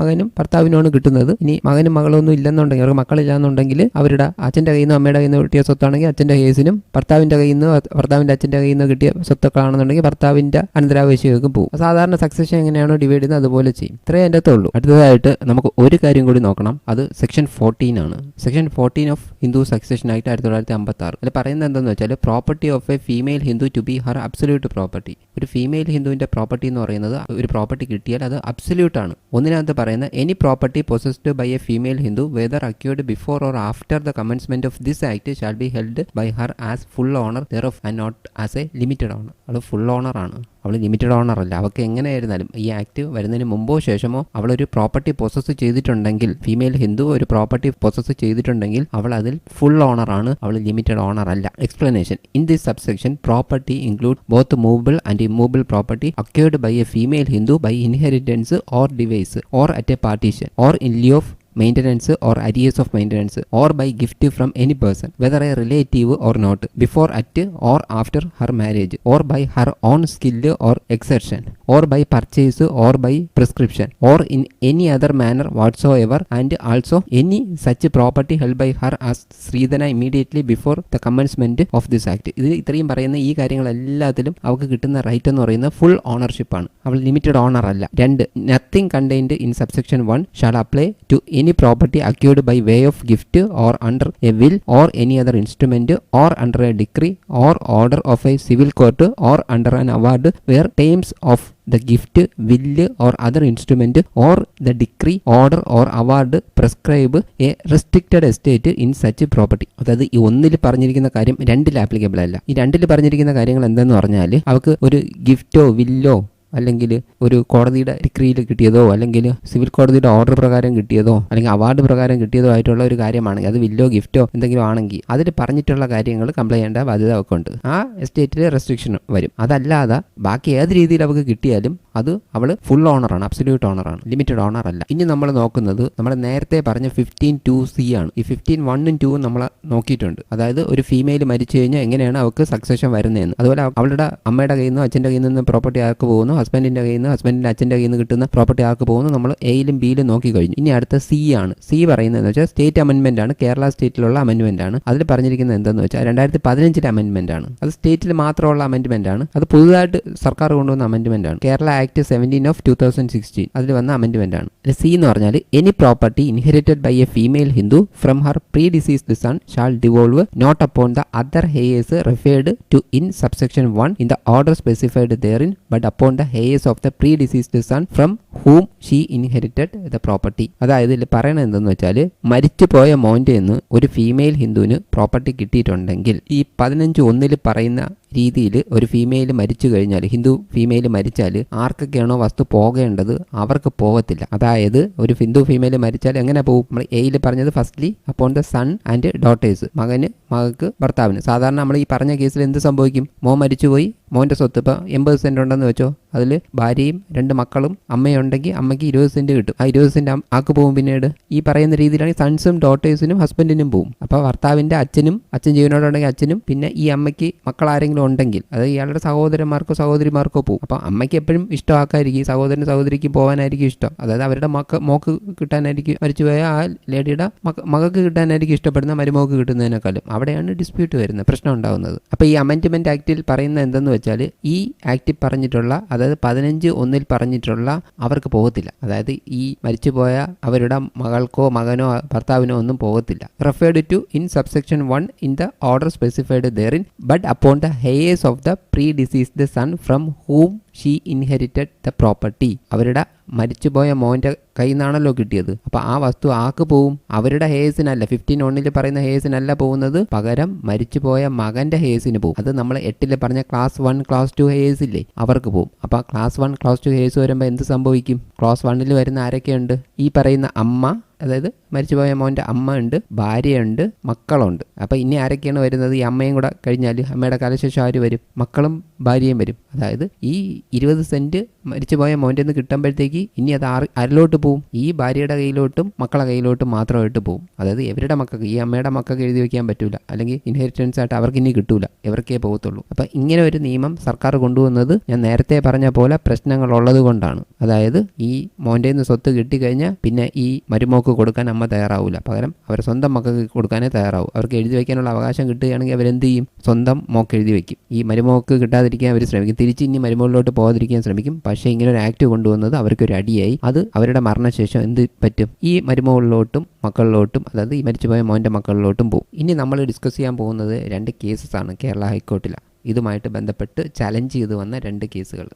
മകനും ഭർത്താവിനുമാണ് കിട്ടുന്നത്. ഇനി മകനും മകളൊന്നും ഇല്ലെന്നുണ്ടെങ്കിൽ, അവർക്ക് മക്കളില്ലാന്നുണ്ടെങ്കിൽ അവരുടെ അച്ഛൻ്റെ കയ്യിൽ നിന്ന് അമ്മയുടെ കയ്യിൽ നിന്ന് കിട്ടിയ സ്വത്താണെങ്കിൽ അച്ഛൻ്റെ കേസിനും, ഭർത്താവിൻ്റെ കയ്യിൽ ഭർത്താവിന്റെ അച്ഛൻ്റെ കയ്യിൽ നിന്ന് കിട്ടിയ സ്വത്തുക്കളാണെന്നുണ്ടെങ്കിൽ ഭർത്താവിന്റെ അനന്തരാവകാശികൾക്ക് പോകും. സാധാരണ സക്സഷൻ എങ്ങനെയാണോ ഡിവൈഡ് ചെയ്യുന്നത് അതുപോലെ ചെയ്യും. ഇത്രയും എൻ്റെ അകത്തുള്ളൂ. അടുത്തതായിട്ട് നമുക്ക് ഒരു കാര്യം കൂടി നോക്കണം. അത് സെക്ഷൻ 14 ആണ്. Section 14 of Hindu succession act 1956. അതിൽ പറയുന്നത് എന്താണെന്ന് വെച്ചാൽ property of a female Hindu to be her absolute property. ഒരു ഫീമെയിൽ ഹിന്ദുവിന്റെ പ്രോപ്പർട്ടി എന്ന് പറയുന്നത്, ഒരു പ്രോപ്പർട്ടി കിട്ടിയാൽ അത് അബ്സല്യൂട്ട് ആണ്. ഒന്നിനകത്ത് പറയുന്ന any property possessed by a female Hindu whether acquired before or after the commencement of this act shall be held by her as full owner thereof and not as a limited owner. അവൾ full ഓണറാണ്, അവൾ limited owner അല്ല. അവൾക്ക് എങ്ങനെയായിരുന്നാലും ഈ act വരുന്നതിന് മുമ്പോ ശേഷമോ അവളൊരു പ്രോപ്പർട്ടി പൊസസ് ചെയ്തിട്ടുണ്ടെങ്കിൽ, ഫീമെയിൽ ഹിന്ദു ഒരു പ്രോപ്പർട്ടി പൊസസ് ചെയ്തിട്ടുണ്ടെങ്കിൽ അവൾ അതിൽ ഫുൾ ഓണറാണ്, അവൾ ലിമിറ്റഡ് ഓണർ അല്ല. Explanation: in this subsection property include both movable and immovable property acquired by a female Hindu by inheritance or devise or at a partition or in lieu of maintenance or arrears of maintenance or by gift from any person, whether a relative or not, before, at or after her marriage, or by her own skill or exertion, or by purchase or by prescription, or in any other manner whatsoever, and also any such property held by her as Sridhana immediately before the commencement of this act. ഇത് ഇത്രയും പറയുന്ന ഈ കാര്യങ്ങളെല്ലാത്തിലും അവൾക്ക് കിട്ടുന്ന right എന്ന് പറയുന്നത് full ownership ആണ്. അവൾ ലിമിറ്റഡ് ഓണർ അല്ല. 2, nothing contained in subsection 1 shall apply to any property acquired by way of gift or under a will or any other instrument or under a decree or order of a civil court or under an award where terms of the gift, will or other instrument or the decree, order or award prescribe a restricted estate in such property. അതായത് ഈ 1 പറഞ്ഞിരിക്കുന്ന കാര്യം 2 applicable അല്ല. ഈ 2 പറഞ്ഞിരിക്കുന്ന കാര്യങ്ങൾ എന്താണെന്ന് പറഞ്ഞാൽ അവർക്ക് ഒരു ഗിഫ്റ്റോ വില്ലോ അല്ലെങ്കിൽ ഒരു കോടതിയുടെ ഡിഗ്രിയിൽ കിട്ടിയതോ അല്ലെങ്കിൽ സിവിൽ കോടതിയുടെ ഓർഡർ പ്രകാരം കിട്ടിയതോ അല്ലെങ്കിൽ അവാർഡ് പ്രകാരം കിട്ടിയതോ ആയിട്ടുള്ള ഒരു കാര്യമാണെങ്കിൽ, അത് വില്ലോ ഗിഫ്റ്റോ എന്തെങ്കിലും ആണെങ്കിൽ അതിൽ പറഞ്ഞിട്ടുള്ള കാര്യങ്ങൾ കംപ്ലൈൻറ്റ് ചെയ്യേണ്ട ബാധ്യത ഒക്കെ ഉണ്ട്. ആ എസ്റ്റേറ്റിൽ റെസ്ട്രിക്ഷൻ വരും. അതല്ലാതെ ബാക്കി ഏത് രീതിയിൽ അവർക്ക് കിട്ടിയാലും അത് അവൾ ഫുൾ ഓണറാണ്, അബ്സല്യൂട്ട് ഓണറാണ്, ലിമിറ്റഡ് ഓണർ അല്ല. ഇനി നമ്മൾ നോക്കുന്നത് നമ്മൾ നേരത്തെ പറഞ്ഞ 15(2)(c) ആണ്. ഈ 15(1)ഉം 2ഉം നമ്മൾ നോക്കിയിട്ടുണ്ട്. അതായത് ഒരു ഫീമെയിൽ മരിച്ചു കഴിഞ്ഞാൽ എങ്ങനെയാണ് അവർക്ക് സക്സഷൻ വരുന്നതെന്ന്. അതുപോലെ അവളുടെ അമ്മയുടെ കയ്യിൽ നിന്നും അച്ഛൻ്റെ കയ്യിൽ നിന്ന് പ്രോപ്പർട്ടി ആർക്ക് പോകുന്നു, ഹസ്ബൻഡിൻ്റെ കയ്യിൽ നിന്ന് ഹസ്ബൻഡിൻ്റെ അച്ഛൻ്റെ കയ്യിൽ നിന്ന് കിട്ടുന്ന പ്രോപ്പർട്ടി ആർക്ക് പോകുന്നു, നമ്മൾ എയിലും ബിയിലും നോക്കി കഴിഞ്ഞു. ഇനി അടുത്ത സി ആണ്. സി പറയുന്നതെന്ന് വെച്ചാൽ സ്റ്റേറ്റ് അമെൻമെന്റ് ആണ്, കേരള സ്റ്റേറ്റിലുള്ള അമെൻമെന്റ് ആണ്. അതിൽ പറഞ്ഞിരിക്കുന്നത് എന്തെന്ന് വെച്ചാൽ 2015 അമെൻമെന്റ് ആണ്. അത് സ്റ്റേറ്റിൽ മാത്രമുള്ള അമെൻമെന്റ് ആണ്. അത് പുതുതായിട്ട് സർക്കാർ കൊണ്ടുവന്ന അമെൻമെന്റ് ആണ്. കേരള ആക്ട് 17/2016 അതിൽ വന്ന അമെൻമെന്റ് ആണ്. സി എന്ന് പറഞ്ഞാൽ any property inherited by a female Hindu from her predeceased son shall devolve not upon the other heirs referred to in subsection 1 in the order specified therein but upon the heirs of the predeceased son from whom she inherited the property. അതായത് ഇതിൽ പറയണത് എന്തെന്ന് വെച്ചാൽ മരിച്ചുപോയ മോൻ്റെ നിന്ന് ഒരു female ഹിന്ദുവിന് property കിട്ടിയിട്ടുണ്ടെങ്കിൽ ഈ 15(1) പറയുന്ന രീതിയിൽ ഒരു ഫീമെയിൽ മരിച്ചു കഴിഞ്ഞാൽ, ഹിന്ദു ഫീമെയിൽ മരിച്ചാൽ ആർക്കൊക്കെയാണോ വസ്തു പോകേണ്ടത് അവർക്ക് പോകത്തില്ല. അതായത് ഒരു ഹിന്ദു ഫീമെയിൽ മരിച്ചാൽ എങ്ങനെ പോകും? നമ്മൾ എയിൽ പറഞ്ഞത് firstly upon the son and daughters, മകൾക്ക് ഭർത്താവിന്. സാധാരണ നമ്മൾ ഈ പറഞ്ഞ കേസിൽ എന്ത് സംഭവിക്കും? മോൻ മരിച്ചുപോയി, മോൻ്റെ സ്വത്ത് ഇപ്പോൾ 80 സെൻറ്റ് ഉണ്ടെന്ന് വെച്ചോ, അതിൽ ഭാര്യയും 2 മക്കളും അമ്മയുണ്ടെങ്കിൽ അമ്മയ്ക്ക് 20 സെൻറ്റ് കിട്ടും. ആ 20 സെൻറ്റ് ആക്ക് പോകും. പിന്നീട് ഈ പറയുന്ന രീതിയിലാണ് സൺസും ഡോട്ടേഴ്സിനും ഹസ്ബൻഡിനും പോകും. അപ്പോൾ ഭർത്താവിൻ്റെ അച്ഛൻ ജീവനോടുണ്ടെങ്കിൽ അച്ഛനും, പിന്നെ ഈ അമ്മയ്ക്ക് മക്കൾ ആരെങ്കിലും ഉണ്ടെങ്കിൽ അത് ഇയാളുടെ സഹോദരന്മാർക്കോ സഹോദരിമാർക്കോ പോകും. അപ്പോൾ അമ്മയ്ക്ക് എപ്പോഴും ഇഷ്ടമാക്കായിരിക്കും, സഹോദരനും സഹോദരിക്ക് പോകാനായിരിക്കും ഇഷ്ടം. അതായത് അവരുടെ മോക്ക് കിട്ടാനായിരിക്കും, മരിച്ചുപോയ ആ ലേഡിയുടെ മകൾക്ക് കിട്ടാനായിരിക്കും ഇഷ്ടപ്പെടുന്ന മരുമോക്ക് കിട്ടുന്നതിനേക്കാളും. അവിടെയാണ് ഡിസ്പ്യൂട്ട് വരുന്നത്, പ്രശ്നം ഉണ്ടാകുന്നത്. അപ്പോൾ ഈ അമെൻഡ്മെന്റ് ആക്ടിൽ പറയുന്നത് എന്തെന്ന് വെച്ചാൽ ഈ ആക്ടിൽ പറഞ്ഞിട്ടുള്ള, അതായത് 15(1) പറഞ്ഞിട്ടുള്ള അവർക്ക് പോകത്തില്ല. അതായത് ഈ മരിച്ചുപോയ അവരുടെ മകൾക്കോ മകനോ ഭർത്താവിനോ ഒന്നും പോകത്തില്ല. Referred to in subsection 1 in the order specified therein but upon the heirs of the predeceased son from whom she inherited the property. അവരുടെ മരിച്ചുപോയ മോൻ്റെ കയ്യിൽ നിന്നാണല്ലോ കിട്ടിയത്. അപ്പോൾ ആ വസ്തു ആക്ക് പോവും? അവരുടെ ഹേഴ്സിനല്ല, 15(1) പറയുന്ന ഹേഴ്സിനല്ല പോകുന്നത്, പകരം മരിച്ചുപോയ മകൻ്റെ ഹേഴ്സിന് പോകും. അത് നമ്മൾ 8 പറഞ്ഞ ക്ലാസ് 1 ക്ലാസ് 2 ഹേഴ്സ് ഇല്ലേ, അവർക്ക് പോകും. അപ്പോൾ ക്ലാസ് 1 ക്ലാസ് 2 ഹേഴ്സ് വരുമ്പോൾ എന്ത് സംഭവിക്കും? ക്ലാസ് 1 വരുന്ന ആരൊക്കെയുണ്ട്? ഈ പറയുന്ന അമ്മ, അതായത് മരിച്ചുപോയ മോൻ്റെ അമ്മ ഉണ്ട്, ഭാര്യയുണ്ട്, മക്കളുണ്ട്. അപ്പോൾ ഇനി ആരൊക്കെയാണ് വരുന്നത്? ഈ അമ്മയും കൂടെ കഴിഞ്ഞാൽ അമ്മയുടെ കാലശേഷം ആര് വരും? മക്കളും ഭാര്യയും വരും. അതായത് ഈ 20 സെൻറ്റ് മരിച്ചുപോയ മോൻ്റെ നിന്ന് കിട്ടുമ്പോഴത്തേക്ക് ഇനി അത് ആരിലോട്ട് പോവും? ഈ ഭാര്യയുടെ കയ്യിലോട്ടും മക്കളെ കയ്യിലോട്ടും മാത്രമായിട്ട് പോവും. അതായത് ഇവരുടെ മക്കൾക്ക്, ഈ അമ്മയുടെ മക്കൾക്ക് എഴുതി വയ്ക്കാൻ പറ്റൂല, അല്ലെങ്കിൽ ഇൻഹെറിറ്റൻസ് ആയിട്ട് അവർക്ക് ഇനി കിട്ടൂല, ഇവർക്കേ പോകത്തുള്ളൂ. അപ്പം ഇങ്ങനെ ഒരു നിയമം സർക്കാർ കൊണ്ടുവന്നത് ഞാൻ നേരത്തെ പറഞ്ഞ പോലെ പ്രശ്നങ്ങൾ ഉള്ളത് കൊണ്ടാണ്. അതായത് ഈ മോൻ്റെ നിന്ന് സ്വത്ത് കിട്ടിക്കഴിഞ്ഞാൽ പിന്നെ ഈ മരുമോക്ക് കൊടുക്കാൻ അമ്മ തയ്യാറാവില്ല, പകരം അവർ സ്വന്തം മക്കൾക്ക് കൊടുക്കാനേ തയ്യാറാവും. അവർക്ക് എഴുതി വയ്ക്കാനുള്ള അവകാശം കിട്ടുകയാണെങ്കിൽ അവരെന്ത് ചെയ്യും? സ്വന്തം മോക്ക് എഴുതി വയ്ക്കും. ഈ മരുമോക്ക് കിട്ടാതിരിക്കാൻ അവർ ശ്രമിക്കും, തിരിച്ച് ഇനി മരുമോളിലോട്ട് പോകാതിരിക്കാൻ ശ്രമിക്കും. പക്ഷേ ഇങ്ങനെ ഒരു ആക്ട് കൊണ്ടുവന്നത് അവർക്കൊരു അടിയായി. അത് അവരുടെ മരണശേഷം എന്ത് പറ്റും? ഈ മരുമോളിലോട്ടും മക്കളിലോട്ടും, അതായത് ഈ മരിച്ചുപോയ മോൻ്റെ മക്കളിലോട്ടും പോകും. ഇനി നമ്മൾ ഡിസ്കസ് ചെയ്യാൻ പോകുന്നത് 2 കേസസാണ് കേരള ഹൈക്കോർട്ടിലാണ്. ഇതുമായിട്ട് ബന്ധപ്പെട്ട് ചലഞ്ച് ചെയ്ത് വന്ന 2 കേസുകൾ.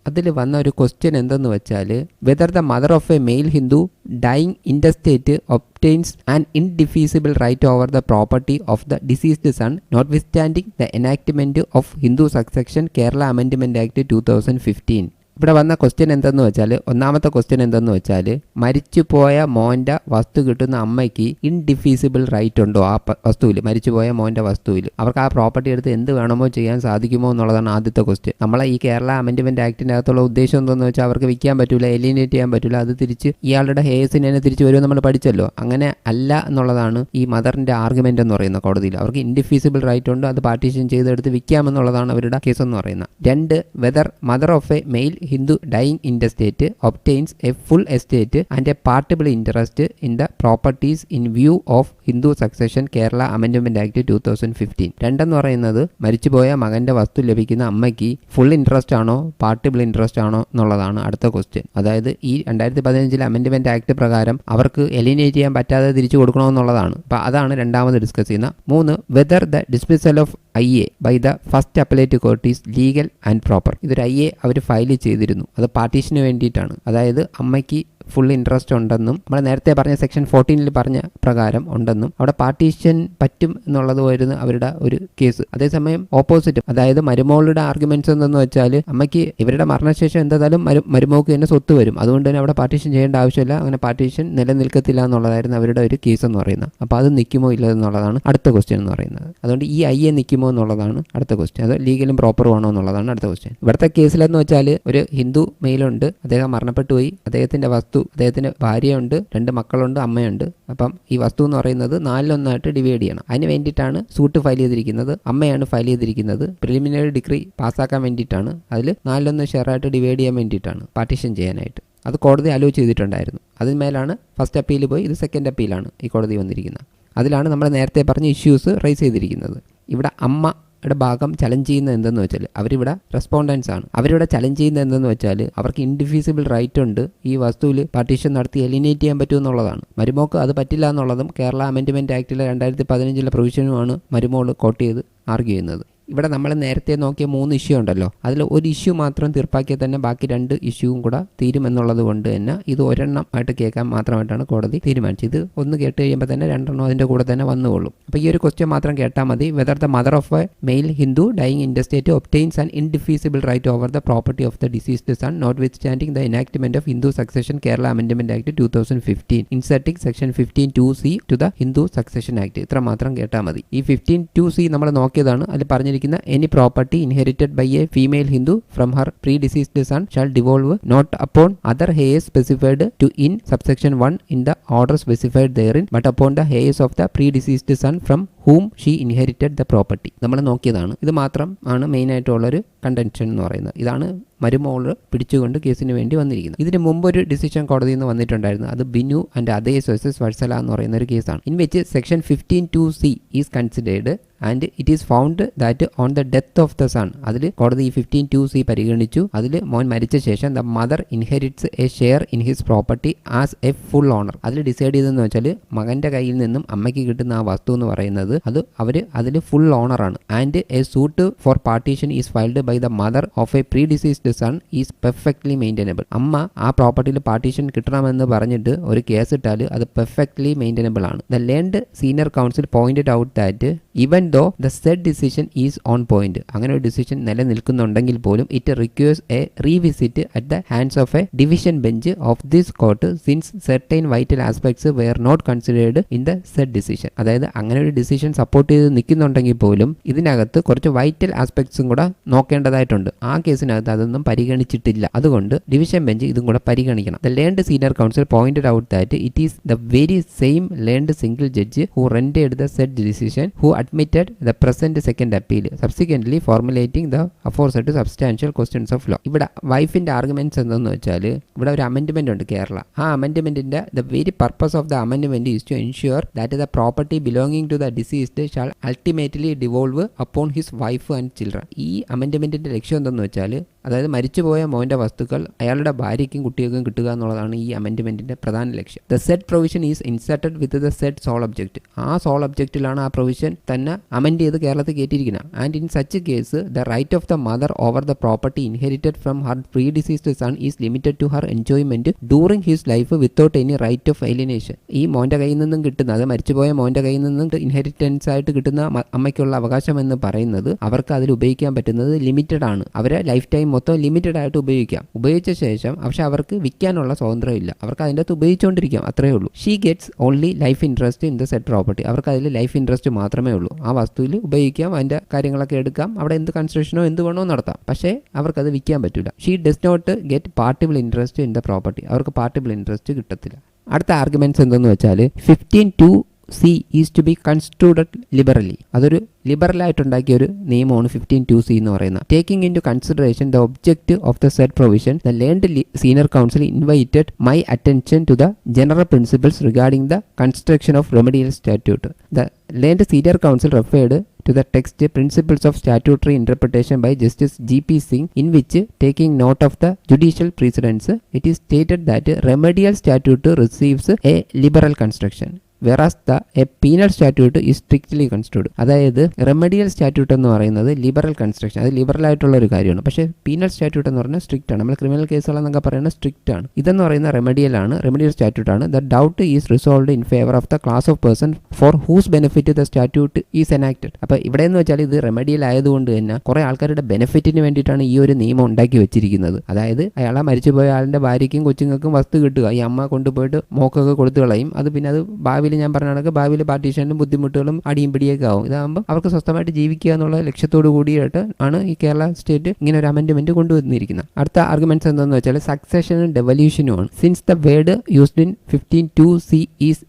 അതിൽ വന്ന ഒരു ക്വസ്റ്റ്യൻ എന്തെന്ന് വെച്ചാൽ, whether the mother of a male Hindu dying intestate obtains an indefeasible right over the property of the deceased son notwithstanding the enactment of Hindu Succession Kerala Amendment Act 2015. ഇവിടെ വന്ന ക്വസ്റ്റ്യൻ എന്തെന്ന് വെച്ചാൽ, ഒന്നാമത്തെ ക്വസ്റ്റ്യൻ എന്തെന്ന് വെച്ചാൽ, മരിച്ചുപോയ മോൻ്റെ വസ്തു കിട്ടുന്ന അമ്മയ്ക്ക് ഇൻഡിഫീസിബിൾ റൈറ്റ് ഉണ്ടോ ആ വസ്തുവിൽ, മരിച്ചുപോയ മോൻ്റെ വസ്തുവിൽ? അവർക്ക് ആ പ്രോപ്പർട്ടി എടുത്ത് എന്ത് വേണമോ ചെയ്യാൻ സാധിക്കുമോ എന്നുള്ളതാണ് ആദ്യത്തെ ക്വസ്റ്റ്യൻ. നമ്മളെ ഈ കേരള അമെൻഡ്മെന്റ് ആക്ടിൻ്റെ അകത്തുള്ള ഉദ്ദേശം എന്തെന്ന് വെച്ചാൽ അവർക്ക് വിൽക്കാൻ പറ്റൂല, എലിനേറ്റ് ചെയ്യാൻ പറ്റില്ല, അത് തിരിച്ച് ഇയാളുടെ ഹേഴ്സിന് തന്നെ തിരിച്ച് വരുമോ നമ്മൾ പഠിച്ചല്ലോ. അങ്ങനെ അല്ല എന്നുള്ളതാണ് ഈ മദറിൻ്റെ ആർഗ്യുമെന്റ് എന്ന് പറയുന്ന കോടതിയിൽ. അവർക്ക് ഇൻഡിഫീസിബിൾ റൈറ്റ് ഉണ്ട്, അത് പാർട്ടീഷൻ ചെയ്തെടുത്ത് വിൽക്കാമെന്നുള്ളതാണ് അവരുടെ കേസ് എന്ന് പറയുന്നത്. 2, whether mother of a male Hindu dying intestate obtains a full estate and a partible interest in the properties in view of Hindu Succession Kerala Amendment Act 2015. 2 എന്ന് പറയുന്നത് മരിച്ചുപോയ മകൻ്റെ വസ്തു ലഭിക്കുന്ന അമ്മയ്ക്ക് ഫുൾ ഇൻട്രസ്റ്റ് ആണോ പാർട്ടിബിൾ ഇൻട്രസ്റ്റ് ആണോ എന്നുള്ളതാണ് അടുത്ത ക്വസ്റ്റ്യൻ. അതായത് ഈ 2015 അമെൻഡ്മെന്റ് ആക്ട് പ്രകാരം അവർക്ക് എലിനേറ്റ് ചെയ്യാൻ പറ്റാതെ തിരിച്ചു കൊടുക്കണമെന്നുള്ളതാണ്. അപ്പോൾ അതാണ് രണ്ടാമത് ഡിസ്കസ് ചെയ്യുന്ന. 3, whether the dismissal of IA by the first appellate court is legal and proper. ഇതൊരു IA അവർ ഫയൽ ചെയ്തിരുന്നു, അത് പാർട്ടീഷന് വേണ്ടിയിട്ടാണ്. അതായത് അമ്മയ്ക്ക് ഫുൾ ഇൻട്രസ്റ്റ് ഉണ്ടെന്നും നമ്മൾ നേരത്തെ പറഞ്ഞ സെക്ഷൻ 14 പറഞ്ഞ പ്രകാരം ഉണ്ടെന്നും അവിടെ പാർട്ടീഷൻ പറ്റും എന്നുള്ളത് വരുന്ന അവരുടെ ഒരു കേസ്. അതേസമയം ഓപ്പോസിറ്റ്, അതായത് മരുമോളുടെ ആർഗ്യുമെന്റ്സ് എന്തെന്ന് വെച്ചാൽ അമ്മയ്ക്ക് ഇവരുടെ മരണശേഷം എന്തായാലും മരുമോൾക്ക് തന്നെ സ്വത്ത് വരും, അതുകൊണ്ട് തന്നെ അവിടെ പാർട്ടീഷൻ ചെയ്യേണ്ട ആവശ്യമില്ല, അങ്ങനെ പാർട്ടീഷൻ നിലനിൽക്കത്തില്ല എന്നുള്ളതായിരുന്നു അവരുടെ ഒരു കേസ് എന്ന് പറയുന്നത്. അപ്പോൾ അത് നിൽക്കുമോ ഇല്ല എന്നുള്ളതാണ് അടുത്ത ക്വസ്റ്റ്യൻ എന്ന് പറയുന്നത്. അതുകൊണ്ട് ഈ ഐ നിൽക്കുമോ എന്നുള്ളതാണ് അടുത്ത ക്വസ്റ്റ്യൻ. അത് ലീഗലും പ്രോപ്പറും ആണോ എന്നുള്ളതാണ് അടുത്ത ക്വസ്റ്റ്യൻ. ഇവിടുത്തെ കേസിലെന്ന് വെച്ചാൽ ഒരു ഹിന്ദു മെയിലുണ്ട്, അദ്ദേഹം മരണപ്പെട്ടു പോയി, അദ്ദേഹത്തിന്റെ വസ്തു, അദ്ദേഹത്തിന്റെ ഭാര്യയുണ്ട്, 2 മക്കളുണ്ട്, അമ്മയുണ്ട്. അപ്പം ഈ വസ്തു എന്ന് പറയുന്നത് 4-1 ഡിവൈഡ് ചെയ്യണം. അതിന് വേണ്ടിയിട്ടാണ് സൂട്ട് ഫയൽ ചെയ്തിരിക്കുന്നത്. അമ്മയാണ് ഫയൽ ചെയ്തിരിക്കുന്നത്. പ്രിലിമിനറി ഡിഗ്രി പാസ്സാക്കാൻ വേണ്ടിയിട്ടാണ്. അതിൽ 4-1 ഷെയറായിട്ട് ഡിവൈഡ് ചെയ്യാൻ വേണ്ടിയിട്ടാണ്, പാർട്ടീഷൻ ചെയ്യാനായിട്ട്. അത് കോടതി അലോ ചെയ്തിട്ടുണ്ടായിരുന്നു. അതിന്മേലാണ് ഫസ്റ്റ് അപ്പീൽ പോയി, ഇത് സെക്കൻഡ് അപ്പീലാണ് ഈ കോടതി വന്നിരിക്കുന്നത്. അതിലാണ് നമ്മൾ നേരത്തെ പറഞ്ഞ ഇഷ്യൂസ് റൈസ് ചെയ്തിരിക്കുന്നത്. ഇവിടെ അമ്മയുടെ ഭാഗം ചലഞ്ച് ചെയ്യുന്നത് എന്തെന്ന് വെച്ചാൽ അവരിവിടെ റെസ്പോണ്ടൻസ് ആണ്. അവരിവിടെ ചലഞ്ച് ചെയ്യുന്നത് എന്തെന്ന് വെച്ചാൽ അവർക്ക് ഇൻഡിഫീസിബിൾ റൈറ്റ് ഉണ്ട്, ഈ വസ്തുവിൽ പാർട്ടീഷൻ നടത്തി എലിമിനേറ്റ് ചെയ്യാൻ പറ്റും എന്നുള്ളതാണ്. മരുമോക്ക് അത് പറ്റില്ല എന്നുള്ളതും കേരള അമെൻഡ്മെൻറ്റ് ആക്ടിലെ 2015 പ്രൊവിഷനുമാണ് മരുമോൾ കോട്ട് ചെയ്ത് ആർഗ്യൂ ചെയ്യുന്നത്. ഇവിടെ നമ്മൾ നേരത്തെ നോക്കിയ 3 ഇഷ്യൂ ഉണ്ടല്ലോ, അതിൽ ഒരു ഇഷ്യൂ മാത്രം തീർപ്പാക്കിയാൽ തന്നെ ബാക്കി 2 ഇഷ്യൂവും കൂടെ തീരുമെന്നുള്ളത് കൊണ്ട് തന്നെ ഇത് ഒരെണ്ണമായിട്ട് കേൾക്കാൻ മാത്രമായിട്ടാണ് കോടതി തീരുമാനിച്ചത്. ഇത് ഒന്ന് കേട്ട് കഴിയുമ്പോൾ തന്നെ 2 അതിൻ്റെ കൂടെ തന്നെ വന്നുകൊള്ളും. അപ്പോൾ ഈ ഒരു ക്വസ്റ്റ്യൻ മാത്രം കേട്ടാൽ മതി. Whether the mother of a male Hindu dying in the state obtains an indefeasible right over the property of the deceased son notwithstanding the enactment of Hindu succession Kerala amendment act 2015 inserting section 15(2)(c) to the Hindu succession act. ഇത്ര മാത്രം കേട്ടാൽ മതി. ഈ 15(2)(c) നമ്മൾ നോക്കിയതാണ്. അതിൽ പറഞ്ഞിരിക്കുന്ന any property inherited by a female Hindu from her predeceased son shall devolve not upon other heirs specified to in subsection 1 in the order specified therein but upon the heirs of the predeceased son from whom she inherited the property. നമ്മൾ നോക്കിയതാണ്. ഇത് മാത്രം ആണ് main ആയിട്ടുള്ളൊരു contention എന്ന് പറയുന്നത്. ഇതാണ് മരുമോള് പിടിച്ചുകൊണ്ട് കേസിന് വേണ്ടി വന്നിരിക്കുന്നത്. ഇതിന് മുമ്പൊരു ഡിസിഷൻ കോടതിയിൽ നിന്ന് വന്നിട്ടുണ്ടായിരുന്നു. അത് Binu and others versus Vatsala എന്ന് പറയുന്ന ഒരു കേസാണ്. In which section 15(2)(c) is considered and it is found that on the death of the son. അതിൽ കോടതി ഈ 15(2)(c) പരിഗണിച്ചു. അതിൽ മോൻ മരിച്ച ശേഷം the mother inherits a share in his property as a full owner. അതിൽ ഡിസൈഡ് ചെയ്തതെന്ന് വെച്ചാൽ മകന്റെ കയ്യിൽ നിന്നും അമ്മയ്ക്ക് കിട്ടുന്ന ആ വസ്തു എന്ന് പറയുന്നത് അത് അവർ അതിൽ ഫുൾ ഓണറാണ്. And a suit for partition is filed by the mother of a predeceased son is perfectly maintainable. അമ്മ ആ പ്രോപ്പർട്ടിയിൽ പാർട്ടീഷൻ കിട്ടണമെന്ന് പറഞ്ഞിട്ട് ഒരു കേസ് ഇട്ടാൽ അത് പെർഫെക്റ്റ്ലി മെയിൻറ്റൈനബിൾ ആണ്. The learned senior counsel pointed out that even though the said decision is on point. അങ്ങനെ ഒരു ഡിസിഷൻ നിലനിൽക്കുന്നുണ്ടെങ്കിൽ പോലും it requires a revisit at the hands of a division bench of this court since certain vital aspects were not considered in the said decision. അതായത് അങ്ങനെ ഒരു decision support ചെയ്ത് നിൽക്കുന്നുണ്ടെങ്കിൽ പോലും ഇതിനകത്ത് കുറച്ച് വൈറ്റൽ ആസ്പെക്ട്സും കൂടെ നോക്കേണ്ടതായിട്ടുണ്ട്. ആ കേസിനകത്ത് അതൊന്നും പരിഗണിച്ചിട്ടില്ല. അതുകൊണ്ട് ഡിവിഷൻ ബെഞ്ച് ഇതും കൂടെ പരിഗണിക്കണം. The learned senior counsel pointed out that it is the very same learned single judge who rendered the said decision who admitted the present second appeal subsequently formulating the aforesaid substantial questions of law. ഇവിടെ വൈഫിന്റെ arguments എന്തെന്ന് വെച്ചാൽ ഇവിടെ ഒരു amendment ഉണ്ട് കേരള. ആ അമെൻഡ്മെന്റിന്റെ the very purpose of the amendment is to ensure that the property belonging to the deceased shall ultimately devolve upon his wife and children. ഈ അമെൻഡ്മെന്റിന്റെ ലക്ഷ്യം എന്തെന്ന് വെച്ചാൽ അതായത് മരിച്ചുപോയ മോന്റെ വസ്തുക്കൾ അയാളുടെ ഭാര്യയ്ക്കും കുട്ടികൾക്കും കിട്ടുക എന്നുള്ളതാണ് ഈ അമെൻഡ്മെന്റിന്റെ പ്രധാന ലക്ഷ്യം. The said provision is inserted with the said sole object. ആ സോൾ ഒബ്ജക്റ്റിലാണ് ആ പ്രൊവിഷൻ തന്നെ അമെൻഡ് ചെയ്ത് കേരളത്തിൽ കയറ്റിയിരിക്കുന്നത്. And in such case the right of the mother over the property inherited from her predeceased son is limited to her enjoyment during his life without any right of alienation. ഈ മോന്റെ കയ്യിൽ നിന്നും കിട്ടുന്ന, അത് മരിച്ചുപോയ മോന്റെ കയ്യിൽ നിന്നും ഇൻഹെറിറ്റൻസ് ആയിട്ട് കിട്ടുന്ന അമ്മയ്ക്കുള്ള അവകാശം എന്ന് പറയുന്നത് അവർക്ക് അതിൽ ഉപയോഗിക്കാൻ പറ്റുന്നത് ലിമിറ്റഡ് ആണ്. അവരെ ലൈഫ് ടൈം മൊത്തം ലിമിറ്റഡ് ആയിട്ട് ഉപയോഗിക്കാം. ഉപയോഗിച്ച ശേഷം പക്ഷെ അവർക്ക് വിൽക്കാനുള്ള സ്വാതന്ത്ര്യം ഇല്ല. അവർക്ക് അതിൻ്റെ അകത്ത് ഉപയോഗിച്ചുകൊണ്ടിരിക്കാം, അത്രയേ ഉള്ളൂ. She gets only life interest in the said property. അവർക്ക് അതിൽ ലൈഫ് ഇൻട്രസ്റ്റ് മാത്രമേ ഉള്ളൂ. ആ വസ്തുവിൽ ഉപയോഗിക്കാം, അതിൻ്റെ കാര്യങ്ങളൊക്കെ എടുക്കാം, അവിടെ എന്ത് കൺസ്ട്രക്ഷനോ എന്ത് വേണോ നടത്താം. പക്ഷേ അവർക്കത് വിൽക്കാൻ പറ്റില്ല. She does not get partible interest in the property. അവർക്ക് പാർട്ടിബിൾ ഇൻട്രസ്റ്റ് കിട്ടത്തില്ല. അടുത്ത ആർഗ്യുമെന്റ്സ് എന്തെന്ന് വെച്ചാൽ 15(2)(c) is to be construed liberally. അതൊരു ലിബറലായിട്ടുണ്ടാക്കിയ ഒരു നിയമമാണ് 15(2)(c) എന്ന് പറയുന്നത്. Taking into consideration the object of the said provision the learned senior counsel invited my attention to the general principles regarding the construction of remedial statute. The learned senior counsel referred to the text Principles of Statutory Interpretation by Justice G.P. Singh, in which, taking note of the judicial precedents, it is stated that remedial statute receives a liberal construction. Whereas a penal statute is strictly construed. അതായത് remedial statute എന്ന് പറയുന്നത് liberal construction, അത് liberal ആയിട്ടുള്ള ഒരു കാര്യമാണ്. പക്ഷേ penal statute എന്ന് പറഞ്ഞാൽ സ്ട്രിക്റ്റ് ആണ്. നമ്മൾ ക്രിമിനൽ കേസുകളെന്നൊക്കെ പറയുന്നത് സ്ട്രിക്റ്റ് ആണ്. ഇതെന്ന് പറയുന്ന റെമഡിയൽ സ്റ്റാറ്റ്യൂട്ട് ആണ്. The doubt is resolved in favour of the class of person for whose benefit the statute is enacted. അപ്പോൾ ഇവിടെ എന്ന് വെച്ചാൽ ഇത് റെമഡിയൽ ആയതുകൊണ്ട് തന്നെ കുറേ ആൾക്കാരുടെ ബെനിഫിറ്റിന് വേണ്ടിയിട്ടാണ് ഈ ഒരു നിയമം ഉണ്ടാക്കി വെച്ചിരിക്കുന്നത്. അതായത് അയാളെ മരിച്ചുപോയ ആളുടെ ഭാര്യയ്ക്കും കൊച്ചുങ്ങൾക്കും വസ്തു കിട്ടുക, ഈ അമ്മ കൊണ്ടുപോയിട്ട് മോക്കൊക്കെ കൊടുത്തു കളയും. അത് പിന്നെ അത് ഭാവിയിൽ ഞാൻ പറഞ്ഞ കണക്ക് ഭാവിയിൽ പാർട്ടീഷനും ബുദ്ധിമുട്ടുകളും അടിയും പിടിയൊക്കെ ആവും. ഇതാകുമ്പോൾ അവർക്ക് സ്വസ്ഥമായിട്ട് ജീവിക്കുക എന്നുള്ള ലക്ഷ്യത്തോടു കൂടിയിട്ട് ആണ് ഈ കേരള സ്റ്റേറ്റ് ഇങ്ങനെ ഒരു അമെൻഡ്മെന്റ് കൊണ്ടുവന്നിരിക്കുന്നത്. അടുത്ത ആർഗ്യുമെന്റ്സ് എന്താണെന്ന് വെച്ചാൽ സക്സഷനും ഡെവല്യൂഷനും ആണ്. Since the word used in 15(2)(c) is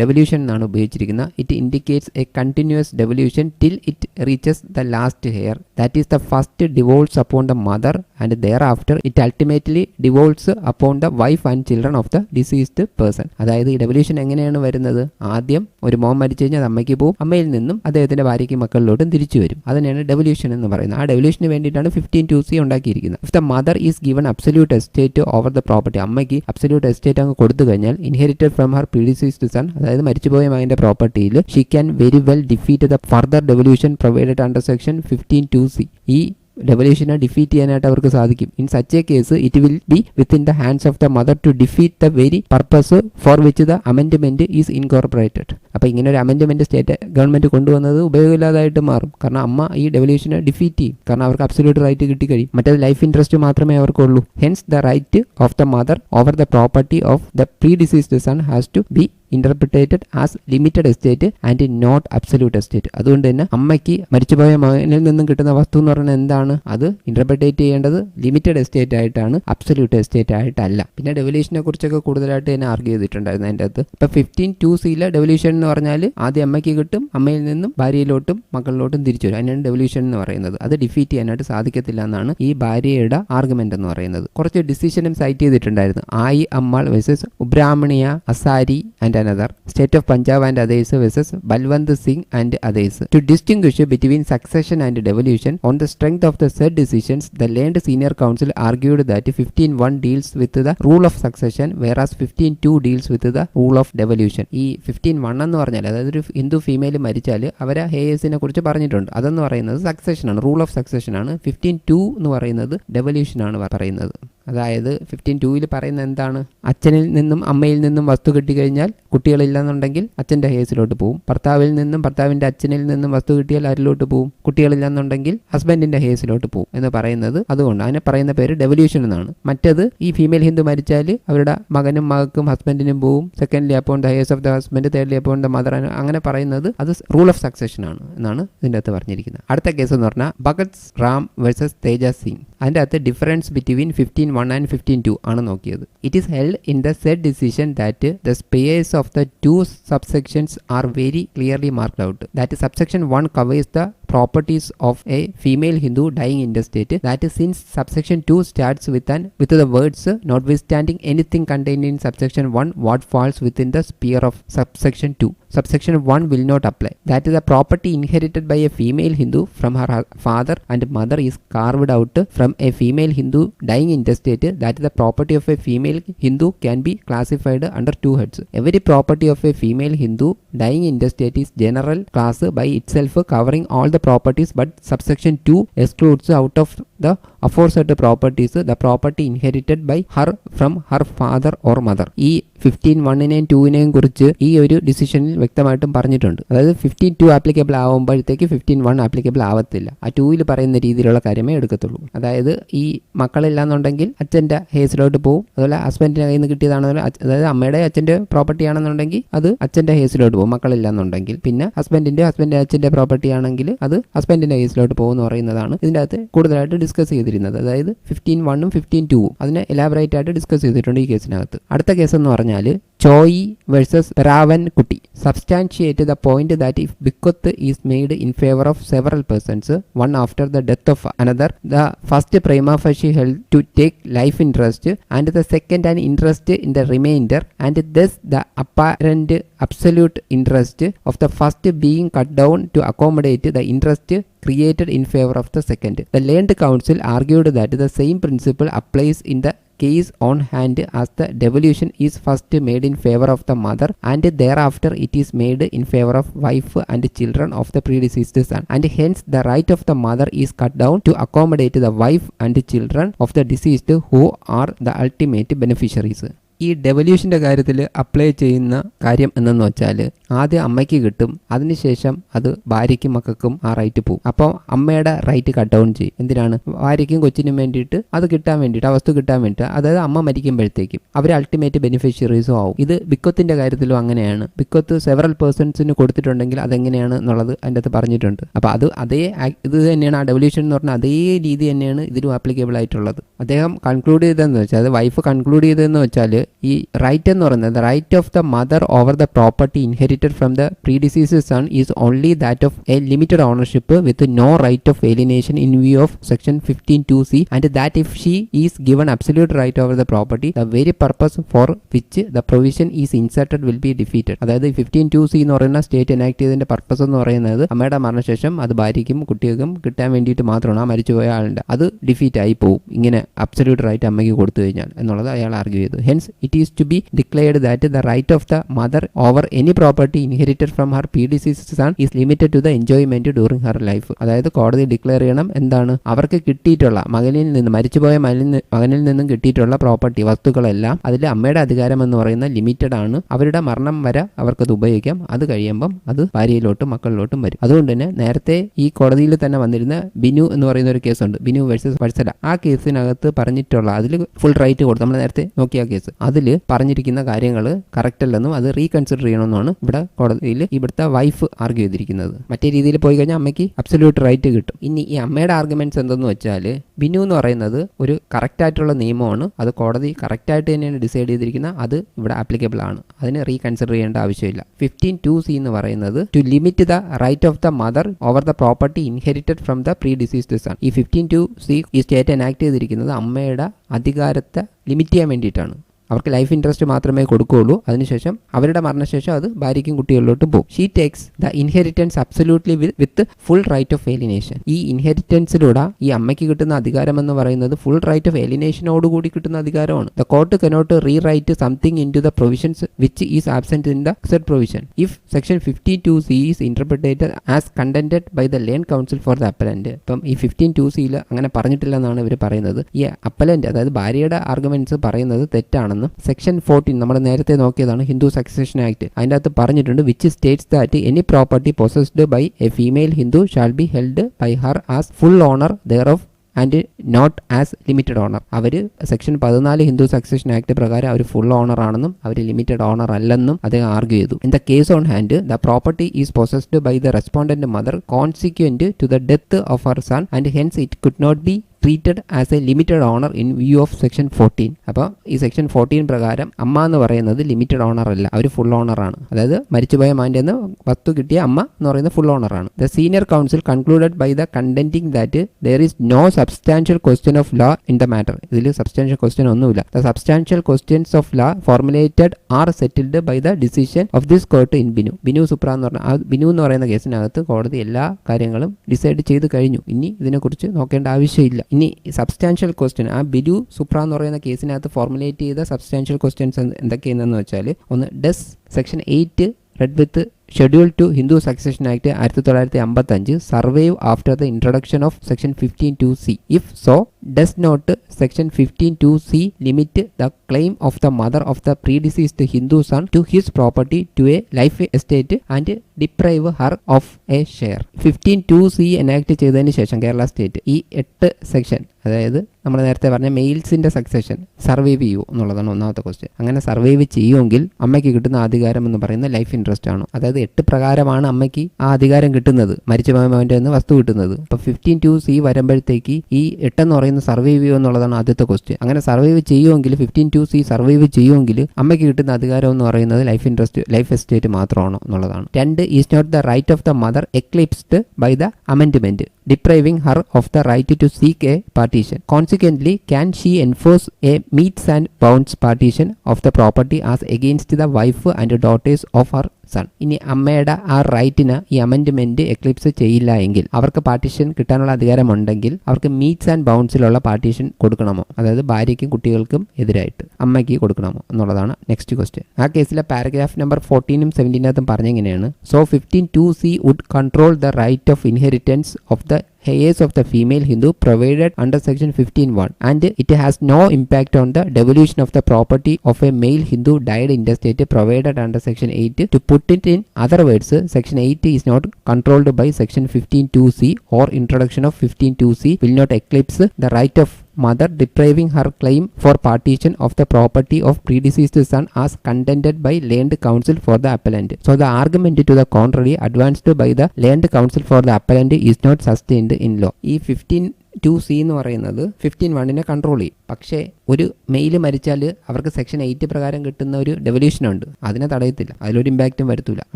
devolution എന്നാണ് ഉപയോഗിച്ചിരിക്കുന്നത്. It indicates a continuous devolution till it reaches the last heir. That is the first devolves upon the mother and thereafter it ultimately devolves upon the wife and children of the deceased person. അതായത് ഈ devolution എങ്ങനെയാണ് വരുന്നത്? ആദ്യം ഒരു മോൻ മരിച്ചു കഴിഞ്ഞാൽ അത് അമ്മയ്ക്ക് പോകും, അമ്മയിൽ നിന്നും അദ്ദേഹത്തിന്റെ ഭാര്യയ്ക്കും മക്കളിലോട്ടും തിരിച്ചു വരും. അതിനെയാണ് ഡെവല്യൂഷൻ എന്ന് പറയുന്നത്. ആ ഡെവല്യൂഷന് വേണ്ടിയിട്ടാണ് 15(2)(c) ഉണ്ടാക്കിയിരിക്കുന്നത്. If the mother is given absolute estate over the property, അമ്മയ്ക്ക് അബ്സല്യൂട്ട് എസ്റ്റേറ്റ് അങ്ങ് കൊടുത്തു കഴിഞ്ഞാൽ inherited from her predeceased son, അതായത് മരിച്ചുപോയ മകന്റെ പ്രോപ്പർട്ടിയിൽ she can very well defeat the further devolution provided under section 15(2)(c). ഈ ഡെവല്യൂഷനെ ഡിഫീറ്റ് ചെയ്യാനായിട്ട് അവർക്ക് സാധിക്കും. In such a case it will be within the hands of the mother to defeat the very purpose for which the amendment is incorporated. അപ്പോൾ ഇങ്ങനെ ഒരു amendment state government കൊണ്ടുവന്നത് ഉപയോഗമില്ലാതായിട്ട് മാറും. കാരണം അമ്മ ഈ ഡെവല്യൂഷനെ ഡിഫീറ്റ് ചെയ്യും. കാരണം അവർക്ക് അബ്സല്യൂട്ട് റൈറ്റ് കിട്ടിക്കഴിയും. മറ്റേത് ലൈഫ് ഇൻട്രസ്റ്റ് മാത്രമേ അവർക്കുള്ളൂ. Hence the right of the mother over the property of the predeceased son has to be interpreted as limited estate and not absolute estate. അതുകൊണ്ട് തന്നെ അമ്മയ്ക്ക് മരിച്ചുപോയ മകനിൽ നിന്നും കിട്ടുന്ന വസ്തു എന്ന് പറയുന്നത് എന്താണ്? അത് ഇന്റർപ്രിറ്റേറ്റ് ചെയ്യേണ്ടത് ലിമിറ്റഡ് എസ്റ്റേറ്റ് ആയിട്ടാണ്, അബ്സല്യൂട്ട് എസ്റ്റേറ്റ് ആയിട്ടല്ല. പിന്നെ ഡെവല്യൂഷനെ കുറിച്ചൊക്കെ കൂടുതലായിട്ട് തന്നെ ആർഗ്യൂ ചെയ്തിട്ടുണ്ടായിരുന്നു അതിൻ്റെ അകത്ത്. ഇപ്പൊ 15(2)(c) ഡെവല്യൂഷൻ എന്ന് പറഞ്ഞാൽ ആദ്യം അമ്മയ്ക്ക് കിട്ടും, അമ്മയിൽ നിന്നും ഭാര്യയിലോട്ടും മക്കളിലോട്ടും തിരിച്ചു വരും. അതിനാണ് ഡെവല്യൂഷൻ എന്ന് പറയുന്നത്. അത് ഡിഫീറ്റ് ചെയ്യാനായിട്ട് സാധിക്കത്തില്ല എന്നാണ് ഈ ഭാര്യയുടെ ആർഗ്യുമെന്റ് എന്ന് പറയുന്നത്. കുറച്ച് ഡിസിഷനും സൈറ്റ് ചെയ്തിട്ടുണ്ടായിരുന്നു. ആയി അമ്മാൾ വേഴ്സസ് ഉബ്രാഹ്മണിയ Asari and another, State of Punjab and others versus Balwant Singh and others. To distinguish between succession and devolution, on the strength of the said decisions, the Land Senior Council argued that 15(1) deals with the rule of succession, whereas 15(2) deals with the rule of devolution. ഈ 15(1) എന്ന് പറഞ്ഞാൽ അതായത് ഒരു Hindu female മരിച്ചാൽ അവരെ ഹേയേഴ്സിനെ കുറിച്ച് പറഞ്ഞിട്ടുണ്ട്. അതെന്ന് പറയുന്നത് സക്സഷൻ ആണ്, റൂൾ ഓഫ് സക്സഷൻ ആണ്. 15(2) എന്ന് പറയുന്നത് ഡെവല്യൂഷൻ ആണ് പറയുന്നത്. അതായത് 15(2)ൽ പറയുന്നത് എന്താണ്? അച്ഛനിൽ നിന്നും അമ്മയിൽ നിന്നും വസ്തു കിട്ടിക്കഴിഞ്ഞാൽ കുട്ടികളില്ലെന്നുണ്ടെങ്കിൽ അച്ഛൻ്റെ ഹേസിലോട്ട് പോകും. ഭർത്താവിൽ നിന്നും ഭർത്താവിൻ്റെ അച്ഛനിൽ നിന്നും വസ്തു കിട്ടിയാൽ ആരിലോട്ട് പോകും? കുട്ടികളില്ലെന്നുണ്ടെങ്കിൽ ഹസ്ബൻഡിൻ്റെ ഹേസിലോട്ട് പോകും എന്ന് പറയുന്നത്. അതുകൊണ്ട് അതിനെ പറയുന്ന പേര് ഡെവല്യൂഷൻ എന്നാണ്. മറ്റത് ഈ ഫീമെയിൽ ഹിന്ദു മരിച്ചാൽ അവരുടെ മകനും മകൾക്കും ഹസ്ബൻഡിനും പോകും. Secondly upon the Hayes of the husband, thirdly upon the mother, അങ്ങനെ പറയുന്നത് അത് റൂൾ ഓഫ് സക്സഷൻ ആണ് എന്നാണ് ഇതിൻ്റെ അകത്ത് പറഞ്ഞിരിക്കുന്നത്. അടുത്ത കേസ് എന്ന് പറഞ്ഞാൽ ഭഗത് റാം വേഴ്സസ് തേജ സിംഗ്. അതിൻ്റെ അകത്ത് ഡിഫറൻസ് ബിറ്റ്വീൻ 15(1) and 15(2) ആണ് നോക്കിയത്. It is held in the said decision that the spheres of the two subsections are very clearly marked out. That subsection 1 covers the properties of a female Hindu dying intestate. That is, since subsection 2 starts with the words notwithstanding anything contained in subsection 1 what falls within the sphere of subsection 2. Subsection 1 will not apply. That is, the property inherited by a female Hindu from her father and mother is carved out from a female Hindu dying intestate. That is, the property of a female Hindu can be classified under two heads. Every property of a female Hindu dying intestate is general class by itself, covering all the properties, but subsection 2 excludes out of the aforesaid properties the property inherited by her from her father or mother. ഈ 15(1)നെയും 2)നെയും കുറിച്ച് ഈ ഒരു ഡിസിഷനിൽ വ്യക്തമായിട്ടും പറഞ്ഞിട്ടുണ്ട്. അതായത് 15(2) applicable ആവുമ്പോഴത്തേക്ക് 15(1) applicable ആവത്തില്ല. ആ 2ൽ പറയുന്ന രീതിയിലുള്ള കാര്യമേ എടുക്കത്തുള്ളൂ. അതായത് ഈ മക്കളില്ലാന്നുണ്ടെങ്കിൽ അച്ഛൻ്റെ ഹേസിലോട്ട് പോകും. അതുപോലെ ഹസ്ബൻഡിൻ്റെ കയ്യിൽ നിന്ന് കിട്ടിയതാണെന്ന്, അതായത് അമ്മയുടെ അച്ഛൻ്റെ പ്രോപ്പർട്ടി ആണെന്നുണ്ടെങ്കിൽ അത് അച്ഛൻ്റെ ഹേസിലോട്ട് പോകും മക്കളില്ലാന്നുണ്ടെങ്കിൽ. പിന്നെ ഹസ്ബൻഡിൻ്റെ അച്ഛൻ്റെ പ്രോപ്പർട്ടി ആണെങ്കിൽ അത് ഹസ്ബൻഡിൻ്റെ ഹേസിലോട്ട് പോകും എന്ന് പറയുന്നതാണ് ഇതിൻ്റെ അകത്ത് കൂടുതലായിട്ട് ഡിസ്കസ് ചെയ്തിരുന്നത്. അതായത് 15(1)ഉം 15(2)ഉം അതിനെ എലാബറേറ്റ് ആയിട്ട് ഡിസ്കസ് ചെയ്തിട്ടുണ്ട് ഈ കേസിനകത്ത്. അടുത്ത കേസ് എന്ന് പറഞ്ഞാൽ ചോയി വേഴ്സസ് രാവൻ കുട്ടി. Substantiate the point that if bequest is made in favor of several persons, one after the death of another, the first prima facie held to take life interest and the second an interest in the remainder, and thus the apparent absolute interest of the first being cut down to accommodate the interest created in favor of the second. The Land Council argued that the same principle applies in the case on hand as the devolution is first made in favor of the mother and thereafter it is made in favor of wife and children of the predeceased son, and hence the right of the mother is cut down to accommodate the wife and children of the deceased who are the ultimate beneficiaries. ഈ ഡെവല്യൂഷൻ്റെ കാര്യത്തിൽ apply ചെയ്യുന്ന കാര്യം എന്തെന്ന് വെച്ചാൽ ആദ്യം അമ്മയ്ക്ക് കിട്ടും, അതിനുശേഷം അത് ഭാര്യയ്ക്കും മക്കൾക്കും ആ റൈറ്റ് പോകും. അപ്പോൾ അമ്മയുടെ റൈറ്റ് കട്ട് ഡൗൺ ചെയ്യും. എന്തിനാണ്? ഭാര്യയ്ക്കും കൊച്ചിനും വേണ്ടിയിട്ട് അത് കിട്ടാൻ വേണ്ടിയിട്ട്, ആ വസ്തു കിട്ടാൻ വേണ്ടിയിട്ട്. അതായത് അമ്മ മരിക്കുമ്പോഴത്തേക്കും അവർ അൾട്ടിമേറ്റ് ബെനിഫിഷ്യറീസും ആവും. ഇത് ബിക്കൊത്തിൻ്റെ കാര്യത്തിലും അങ്ങനെയാണ്. ബിക്കൊത്ത് സെവറൽ പേഴ്സൺസിന് കൊടുത്തിട്ടുണ്ടെങ്കിൽ അതെങ്ങനെയാണ് എന്നുള്ളത് അതിൻ്റെ അകത്ത് പറഞ്ഞിട്ടുണ്ട്. അപ്പോൾ അതേ ഇത് തന്നെയാണ് ആ ഡെവല്യൂഷൻ എന്ന് പറഞ്ഞാൽ അതേ രീതി തന്നെയാണ് ഇതിലും ആപ്ലിക്കബിൾ ആയിട്ടുള്ളത്. അദ്ദേഹം കൺക്ലൂഡ് ചെയ്തതെന്ന് വെച്ചാൽ, അത് വൈഫ് കൺക്ലൂഡ് ചെയ്തതെന്ന് വെച്ചാൽ, ഈ റൈറ്റ് എന്ന് പറയുന്നത് right of the mother over the property inherited from the predeceased son is only that of a limited ownership with no right of alienation in view of section 15(2)(c) and that if she is given absolute right over the property the very purpose for which the provision is inserted will be defeated. അതായത് 15(2)(c) എന്ന് പറയുന്ന state enact ചെയ്തതിന്റെ purpose എന്ന് പറയുന്നത് അമ്മയുടെ മരണശേഷം അത് ഭാര്യയ്ക്കും കുട്ടികൾക്കും കിട്ടാൻ വേണ്ടിയിട്ട് മാത്രമാണ്. ആ മരിച്ചുപോയ ആളുടെ അത് ഡിഫീറ്റ് ആയി പോകും ഇങ്ങനെ അബ്സല്യൂട്ട് റൈറ്റ് അമ്മയ്ക്ക് കൊടുത്തു കഴിഞ്ഞാൽ എന്നുള്ളത് അയാൾ ആർഗ്യൂ ചെയ്തു. Hence it is to be declared that the right of the mother over any property inherited from her predeceased son is limited to the enjoyment during her life. അതായത് കോടതി declare ചെയ്യണം എന്താണ്, അവർക്ക് കിട്ടിയിട്ടുള്ള മകനിൽ നിന്ന് മരിച്ചുപോയ മകനിൽ നിന്നും കിട്ടിയിട്ടുള്ള പ്രോപ്പർട്ടി വസ്തുക്കളെല്ലാം അതിൽ അമ്മയുടെ അധികാരം എന്ന് പറയുന്ന ലിമിറ്റഡ് ആണ്. അവരുടെ മരണം വരെ അവർക്കത് ഉപയോഗിക്കാം. അത് കഴിയുമ്പം അത് ഭാര്യയിലോട്ടും മക്കളിലോട്ടും വരും. അതുകൊണ്ട് തന്നെ നേരത്തെ ഈ കോടതിയിൽ തന്നെ വന്നിരുന്ന ബിനു എന്ന് പറയുന്ന ഒരു കേസുണ്ട്, ബിനു വേഴ്സസ് വത്സല. ആ കേസിനകത്ത് പറഞ്ഞിട്ടുള്ള അതിൽ ഫുൾ റൈറ്റ് കൊടുത്തു. നമ്മൾ നേരത്തെ നോക്കിയ കേസ് അതിൽ പറഞ്ഞിരിക്കുന്ന കാര്യങ്ങൾ കറക്റ്റ് അല്ലെന്നും അത് റീകൺസിഡർ ചെയ്യണമെന്നാണ് ഇവിടെ കോടതിയിൽ ഇവിടുത്തെ വൈഫ് ആർഗ്യൂ ചെയ്തിരിക്കുന്നത്. മറ്റേ രീതിയിൽ പോയി കഴിഞ്ഞാൽ അമ്മയ്ക്ക് അബ്സല്യൂട്ട് റൈറ്റ് കിട്ടും. ഇനി ഈ അമ്മയുടെ ആർഗ്യുമെന്റ്സ് എന്തെന്ന് വെച്ചാൽ, ബിനു എന്ന് പറയുന്നത് ഒരു കറക്റ്റ് ആയിട്ടുള്ള നിയമമാണ്, അത് കോടതി കറക്റ്റ് ആയിട്ട് തന്നെയാണ് ഡിസൈഡ് ചെയ്തിരിക്കുന്നത്, അത് ഇവിടെ ആപ്ലിക്കബിൾ ആണ്, അതിന് റീകൺസിഡർ ചെയ്യേണ്ട ആവശ്യമില്ല. 15(2)(c) എന്ന് പറയുന്നത് to limit the right of the mother over the property inherited from the predeceased son. ഈ 15(2)(c) ഈ സ്റ്റേറ്റ് എനാക്ട് ചെയ്തിരിക്കുന്നത് അമ്മയുടെ അധികാരത്തെ ലിമിറ്റ് ചെയ്യാൻ വേണ്ടിയിട്ടാണ്. അവർക്ക് ലൈഫ് ഇൻട്രസ്റ്റ് മാത്രമേ കൊടുക്കുകയുള്ളൂ. അതിനുശേഷം അവരുടെ മരണശേഷം അത് ഭാര്യയ്ക്കും കുട്ടികളിലോട്ടും പോകും. She takes the inheritance absolutely with full right of alienation. ഈ ഇൻഹെറിറ്റൻസിലൂടെ ഈ അമ്മയ്ക്ക് കിട്ടുന്ന അധികാരം എന്ന് പറയുന്നത് ഫുൾ റൈറ്റ് ഓഫ് ഏലിനേഷനോട് കൂടി കിട്ടുന്ന അധികാരമാണ്. The court cannot rewrite something into the provisions which is absent in the said provision if section 15(2)(c) is interpreted as contended by the learn counsel for the appellant. ഇപ്പം ഈ 15(2)(c) അങ്ങനെ പറഞ്ഞിട്ടില്ലെന്നാണ് ഇവർ പറയുന്നത്. ഈ appellant അതായത് ഭാര്യയുടെ arguments പറയുന്നത് തെറ്റാണ്. സെക്ഷൻ 14 നമ്മൾ നേരത്തെ നോക്കിയതാണ്, ഹിന്ദു സക്സഷൻ ആക്ട്. അതിൻ്റെ അകത്ത് പറഞ്ഞിട്ടുണ്ട് which states that any property possessed by a female Hindu shall be held by her as full owner thereof and not as limited owner. അവർ സെക്ഷൻ 14 ഹിന്ദു സക്സഷൻ ആക്ട് പ്രകാരം അവർ ഫുൾ ഓണർ ആണെന്നും അവർ limited owner അല്ലെന്നും അദ്ദേഹം argue ചെയ്തു. In the case on hand the property is possessed by the respondent mother consequent to the death of her son and hence it could not be treated as a limited owner in view of section 14. അപ്പോൾ ഈ section 14 പ്രകാരം അമ്മ എന്ന് പറയുന്നത് limited owner അല്ല, അവർ full ഓണറാണ്. അതായത് മരിച്ചുപോയ മാൻ്റെ നിന്ന് വസ്തു കിട്ടിയ അമ്മ എന്ന് പറയുന്നത് ഫുൾ ഓണറാണ്. The senior counsel concluded by the contending that there is no substantial question of law in the matter. ഇതിൽ സബ്സ്റ്റാൻഷ്യൽ ക്വസ്റ്റ്യൻ ഒന്നുമില്ല. The substantial questions of law formulated are settled by the decision of this court in Binu supra എന്ന് പറഞ്ഞ ആ ബിനു എന്ന് പറയുന്ന കേസിനകത്ത് കോടതി എല്ലാ കാര്യങ്ങളും ഡിസൈഡ് ചെയ്ത് കഴിഞ്ഞു. ഇനി ഇതിനെക്കുറിച്ച് നോക്കേണ്ട ആവശ്യമില്ല. ഇനി സബ്സ്റ്റാൻഷ്യൽ ക്വസ്റ്റ്യൻ ആ ബിനു സുപ്ര എന്ന് പറയുന്ന കേസിനകത്ത് ഫോർമുലേറ്റ് ചെയ്ത സബ്സ്റ്റാൻഷ്യൽ ക്വസ്റ്റ്യൻസ് എന്തൊക്കെയാണെന്ന് വെച്ചാൽ, ഒന്ന് does section 8 read with schedule two Hindu succession act 1955 survive after the introduction of section 15(2)(c)? If so does not section 15(2)(c) limit the claim of the mother of the predeceased Hindu son to his property to a life estate and deprive her of a share? 15(2)(c) enact ചെയ്തതിന് ശേഷം Kerala state ഈ 8 section, അതായത് നമ്മൾ നേരത്തെ പറഞ്ഞ മെയിൽസിന്റെ succession survive ചെയ്യൂ എന്നുള്ളതാണ് ഒന്നാമത്തെ ക്വസ്റ്റ്യൻ. അങ്ങനെ സർവൈവ് ചെയ്യുമെങ്കിൽ അമ്മയ്ക്ക് കിട്ടുന്ന അധികാരം എന്ന് പറയുന്ന ലൈഫ് ഇൻട്രസ്റ്റ് ആണ്. അതായത് 8 പ്രകാരമാണ് അമ്മയ്ക്ക് ആ അധികാരം കിട്ടുന്നത്, മരിച്ചുപോയവന്റെ നിന്ന് വസ്തു കിട്ടുന്നത്. അപ്പൊ 15(2)(c) വരുമ്പോഴത്തേക്ക് ഈ 8 എന്ന് പറയുന്ന സർവൈവ് ചെയ്യൂ എന്നുള്ളതാണ് ആദ്യത്തെ ക്വസ്റ്റ്യൻ. അങ്ങനെ സർവൈവ് ചെയ്യുമെങ്കിൽ 15(2)(c) സർവൈവ് ചെയ്യുമെങ്കിൽ അമ്മയ്ക്ക് കിട്ടുന്ന അധികാരം എന്ന് പറയുന്നത് ലൈഫ് ഇൻട്രസ്റ്റ് ലൈഫ് എസ്റ്റേറ്റ് മാത്രമാണോ എന്നുള്ളതാണ്. 2 is not the right of the mother eclipsed by the amendment depriving her of the right to seek a partition. Consequently, can she enforce a metes and bounds partition of the property as against the wife and daughters of her son. ഇനി അമ്മയുടെ ആ റൈറ്റിന് ഈ amendment Eclipse ചെയ്യില്ല എങ്കിൽ, അവർക്ക് partition കിട്ടാനുള്ള അധികാരമുണ്ടെങ്കിൽ, അവർക്ക് meats and ബൗണ്ട്സിലുള്ള partition കൊടുക്കണമോ, അതായത് ഭാര്യയ്ക്കും കുട്ടികൾക്കും എതിരായിട്ട് അമ്മയ്ക്ക് കൊടുക്കണമോ എന്നുള്ളതാണ് നെക്സ്റ്റ് ക്വസ്റ്റ്യൻ. ആ കേസിലെ പാരഗ്രാഫ് നമ്പർ 14ഉം 17 പറഞ്ഞെങ്ങനെയാണ്, so 15(2)(c) would control the right of inheritance of the heirs of the female Hindu provided under section 15(1) and it has no impact on the devolution of the property of a male Hindu died intestate provided under section 8. To put it in other words, section 8 is not controlled by section 15(2)(c) or introduction of 15(2)(c) will not eclipse the right of mother depriving her claim for partition of the property of predeceased son as contended by learned counsel for the appellant. So the argument to the contrary advanced by the learned counsel for the appellant is not sustained in law. ഈ 15(2)(c) എന്ന് പറയുന്നത് 15(1)നെ control ചെയ്യും. പക്ഷേ ഒരു mail മരിച്ചാൽ അവർക്ക് section 8 പ്രകാരം കിട്ടുന്ന ഒരു ഡെവല്യൂഷൻ ഉണ്ട്, അതിനെ തടയത്തില്ല, അതിലൊരു ഇമ്പാക്റ്റും വരുത്തില്ല.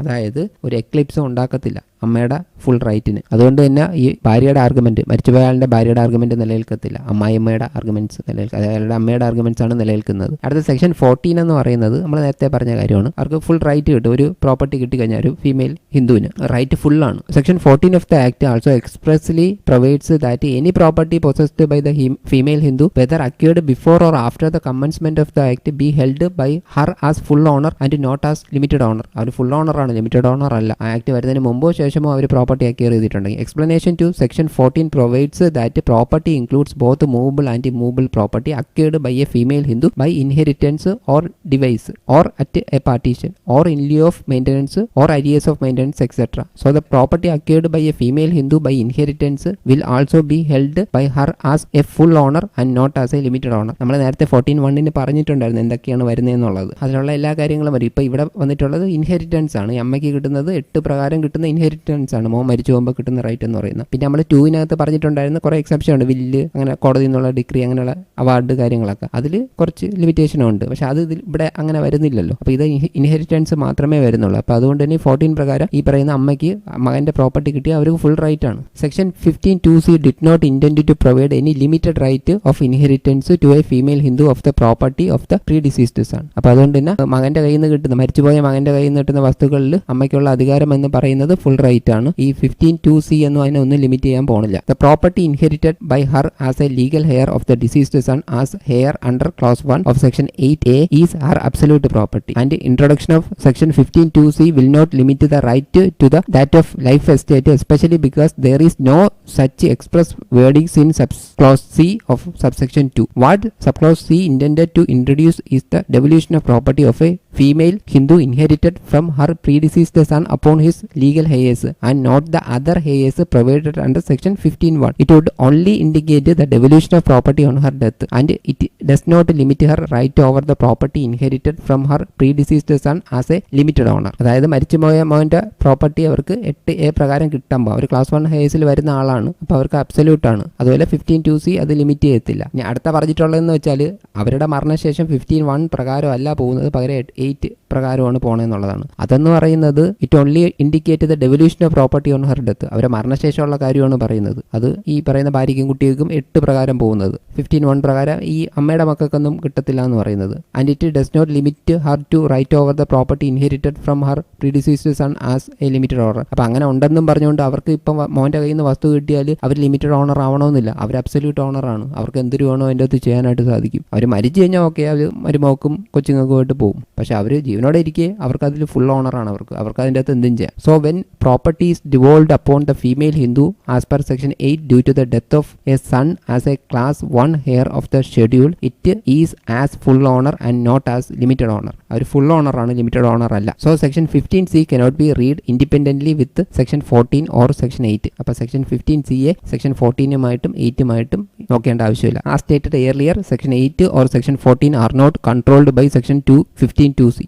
അതായത് ഒരു എക്ലിപ്സും ഉണ്ടാക്കത്തില്ല അമ്മയുടെ ഫുൾ റൈറ്റിന്. അതുകൊണ്ട് തന്നെ ഈ ഭാര്യയുടെ ആർഗ്യുമെന്റ്, മരിച്ചുപോയാളുടെ ഭാര്യയുടെ ആർഗ്യുമെന്റ് നിലനിൽക്കത്തില്ല, അമ്മായിയമ്മയുടെ ആർഗ്യുമെന്റ്സ് അയാളുടെ അമ്മയുടെ ആർഗ്യുമെന്റ്സ് ആണ് നിലനിൽക്കുന്നത്. അടുത്ത സെക്ഷൻ 14 എന്ന് പറയുന്നത് നമ്മൾ നേരത്തെ പറഞ്ഞ കാര്യമാണ്, അവർക്ക് ഫുൾ റൈറ്റ് കിട്ടും. ഒരു പ്രോപ്പർട്ടി കിട്ടിക്കഴിഞ്ഞാൽ ഒരു ഫീമെയിൽ ഹിന്ദുവിന് റൈറ്റ് ഫുൾ ആണ്. Section 14 of the act also expressly provides that any property possessed by the female Hindu whether acquired before or after the commencement of the act be held by her as full owner and not as limited owner. അവർ full owner ആണ്, limited owner അല്ല. ആ act വരുന്നതിന് മുമ്പോ ശേഷമോ അവർ property acquire ചെയ്തിട്ടുണ്ടെങ്കിൽ. Explanation to section 14 provides that property includes both movable and immovable property acquired by a female Hindu by inheritance or devise or at a partition or in lieu of maintenance or arrears of maintenance etc. So the property acquired by a female Hindu by inheritance will also be held by her as a full owner and not as a limited owner. നമ്മൾ നേരത്തെ 14(1) പറഞ്ഞിട്ടുണ്ടായിരുന്നു എന്തൊക്കെയാണ് വരുന്നതെന്നുള്ളത്. അതിലുള്ള എല്ലാ കാര്യങ്ങളും വരും. ഇപ്പോൾ ഇവിടെ വന്നിട്ടുള്ളത് ഇൻഹെറിറ്റൻസ് ആണ്. അമ്മയ്ക്ക് കിട്ടുന്നത് 8 പ്രകാരം കിട്ടുന്ന ഇൻഹെറിറ്റൻസ് ആണ്, മോൻ മരിച്ചു പോകുമ്പോൾ കിട്ടുന്ന റൈറ്റ് എന്ന് പറയുന്നത്. പിന്നെ നമ്മൾ 2-നകത്ത് പറഞ്ഞിട്ടുണ്ടായിരുന്ന കുറേ എക്സെപ്ഷൻ ഉണ്ട്, വില്ല്, അങ്ങനെ കോടതിയിൽ നിന്നുള്ള ഡിഗ്രി, അങ്ങനെയുള്ള അവാർഡ് കാര്യങ്ങളൊക്കെ. അതിൽ കുറച്ച് ലിമിറ്റേഷനും ഉണ്ട്. പക്ഷെ അത് ഇവിടെ അങ്ങനെ വരുന്നില്ലല്ലോ. അപ്പോൾ ഇത് ഇൻഹെറിറ്റൻസ് മാത്രമേ വരുന്നുള്ളൂ. അപ്പോൾ അതുകൊണ്ട് തന്നെ 14 പ്രകാരം ഈ പറയുന്ന അമ്മയ്ക്ക് മകന്റെ പ്രോപ്പർട്ടി കിട്ടിയ അവർക്ക് ഫുൾ റൈറ്റ് ആണ്. Section 15(2)(c) did not intend to provide any limited right of inheritance to a female Hindu of the property of the predeceased son. അപ്പോൾ അതുകൊണ്ട് തന്നെ മകന്റെ കയ്യിൽ നിന്ന് കിട്ടുന്ന, മരിച്ചുപോയ മകന്റെ കയ്യിൽ നിന്ന് കിട്ടുന്ന വസ്തുക്കളിൽ അമ്മയ്ക്കുള്ള അധികാരം എന്ന് പറയുന്നത് ഫുൾ റൈറ്റ് ആണ്. ഈ 15(2)(c) എന്നും അതിനെ ഒന്നും ലിമിറ്റ് ചെയ്യാൻ പോണില്ല. The property inherited by her as a legal heir of the deceased son as heir under clause 1 of section 8A is her absolute property and introduction of section 15(2)(c) will not limit the right to the that of life estate, especially because there is no such express wordings in subclause C of subsection 2. What subclause C intended to introduce is the devolution of property of a female Hindu inherited from her predeceased son upon his legal heirs and not the other heirs provided under section 15(1). It would only indicate the devolution of property on her death and it does not limit her right over the property inherited from her predeceased son as a limited owner. അതായത് മരിച്ചുപോയ മോന്റെ property അവർക്ക് 8A പ്രകാരം കിട്ടുമ്പോൾ അവർ class 1 ഹെയർസിൽ വരുന്ന ആളാണ്. അപ്പോൾ അവർക്ക് അബ്സല്യൂട്ട് ആണ്. അതുപോലെ 15(2)(c) അത് ലിമിറ്റ് ചെയ്യത്തില്ല. ഇനി അടുത്ത പറഞ്ഞിട്ടുള്ളതെന്ന് വെച്ചാൽ അവരുടെ മരണശേഷം 15(1) പ്രകാരം അല്ല പോകുന്നത്, പകരം 8 പ്രകാരമാണ് പോകണമെന്നുള്ളതാണ്. അതെന്ന് പറയുന്നത് it only indicate the devolution of property on her death. അവരെ മരണശേഷമുള്ള കാര്യമാണ് പറയുന്നത്. അത് ഈ പറയുന്ന ഭാര്യയ്ക്കും കുട്ടികൾക്കും 8 പ്രകാരം പോകുന്നത്. 15(1) പ്രകാരം ഈ അമ്മയുടെ മക്കൾക്കൊന്നും കിട്ടത്തില്ല എന്ന് പറയുന്നത്. And it does not limit her to right over the property inherited from her predeceased son as a limited owner. അപ്പോൾ അങ്ങനെ ഉണ്ടെന്നും പറഞ്ഞുകൊണ്ട് അവർക്ക് ഇപ്പം മോൻ്റെ കയ്യിൽ നിന്ന് വസ്തു കിട്ടിയാൽ അവർ ലിമിറ്റഡ് ഓണർ ആവണമെന്നില്ല. അവർ അബ്സല്യൂട്ട് ഓണറാണ്. അവർക്ക് എന്തൊരു വേണോ അതിൻ്റെ അകത്ത് ചെയ്യാനായിട്ട് സാധിക്കും. അവർ മരിച്ചു കഴിഞ്ഞാൽ ഓക്കെ, അവർ മരുമോക്കും കൊച്ചുങ്ങൾക്കുമായിട്ട് പോകും. പക്ഷെ അവർ ജീവനോടെ ഇരിക്കെ അവർക്ക് അതിൽ ഫുൾ ഓണറാണ്. അവർക്ക് അതിൻ്റെ അകത്ത് എന്തും ചെയ്യാം. So when property is devolved upon the female Hindu as per section 8 due to the death of a son as a class 1 heir of the schedule, it is as full owner and not as limited owner. അവർ full ഓണറാണ്, limited owner അല്ല. So section 15(c) cannot be read independently with section 14 or section 8. അപ്പോൾ section 15(c)യെ section 14-ഉമായിട്ടും 8-ഉമായിട്ടും നോക്കേണ്ട ആവശ്യമില്ല. ആ stated earlier section 8 or section 14 are not controlled by section 15(2)(c).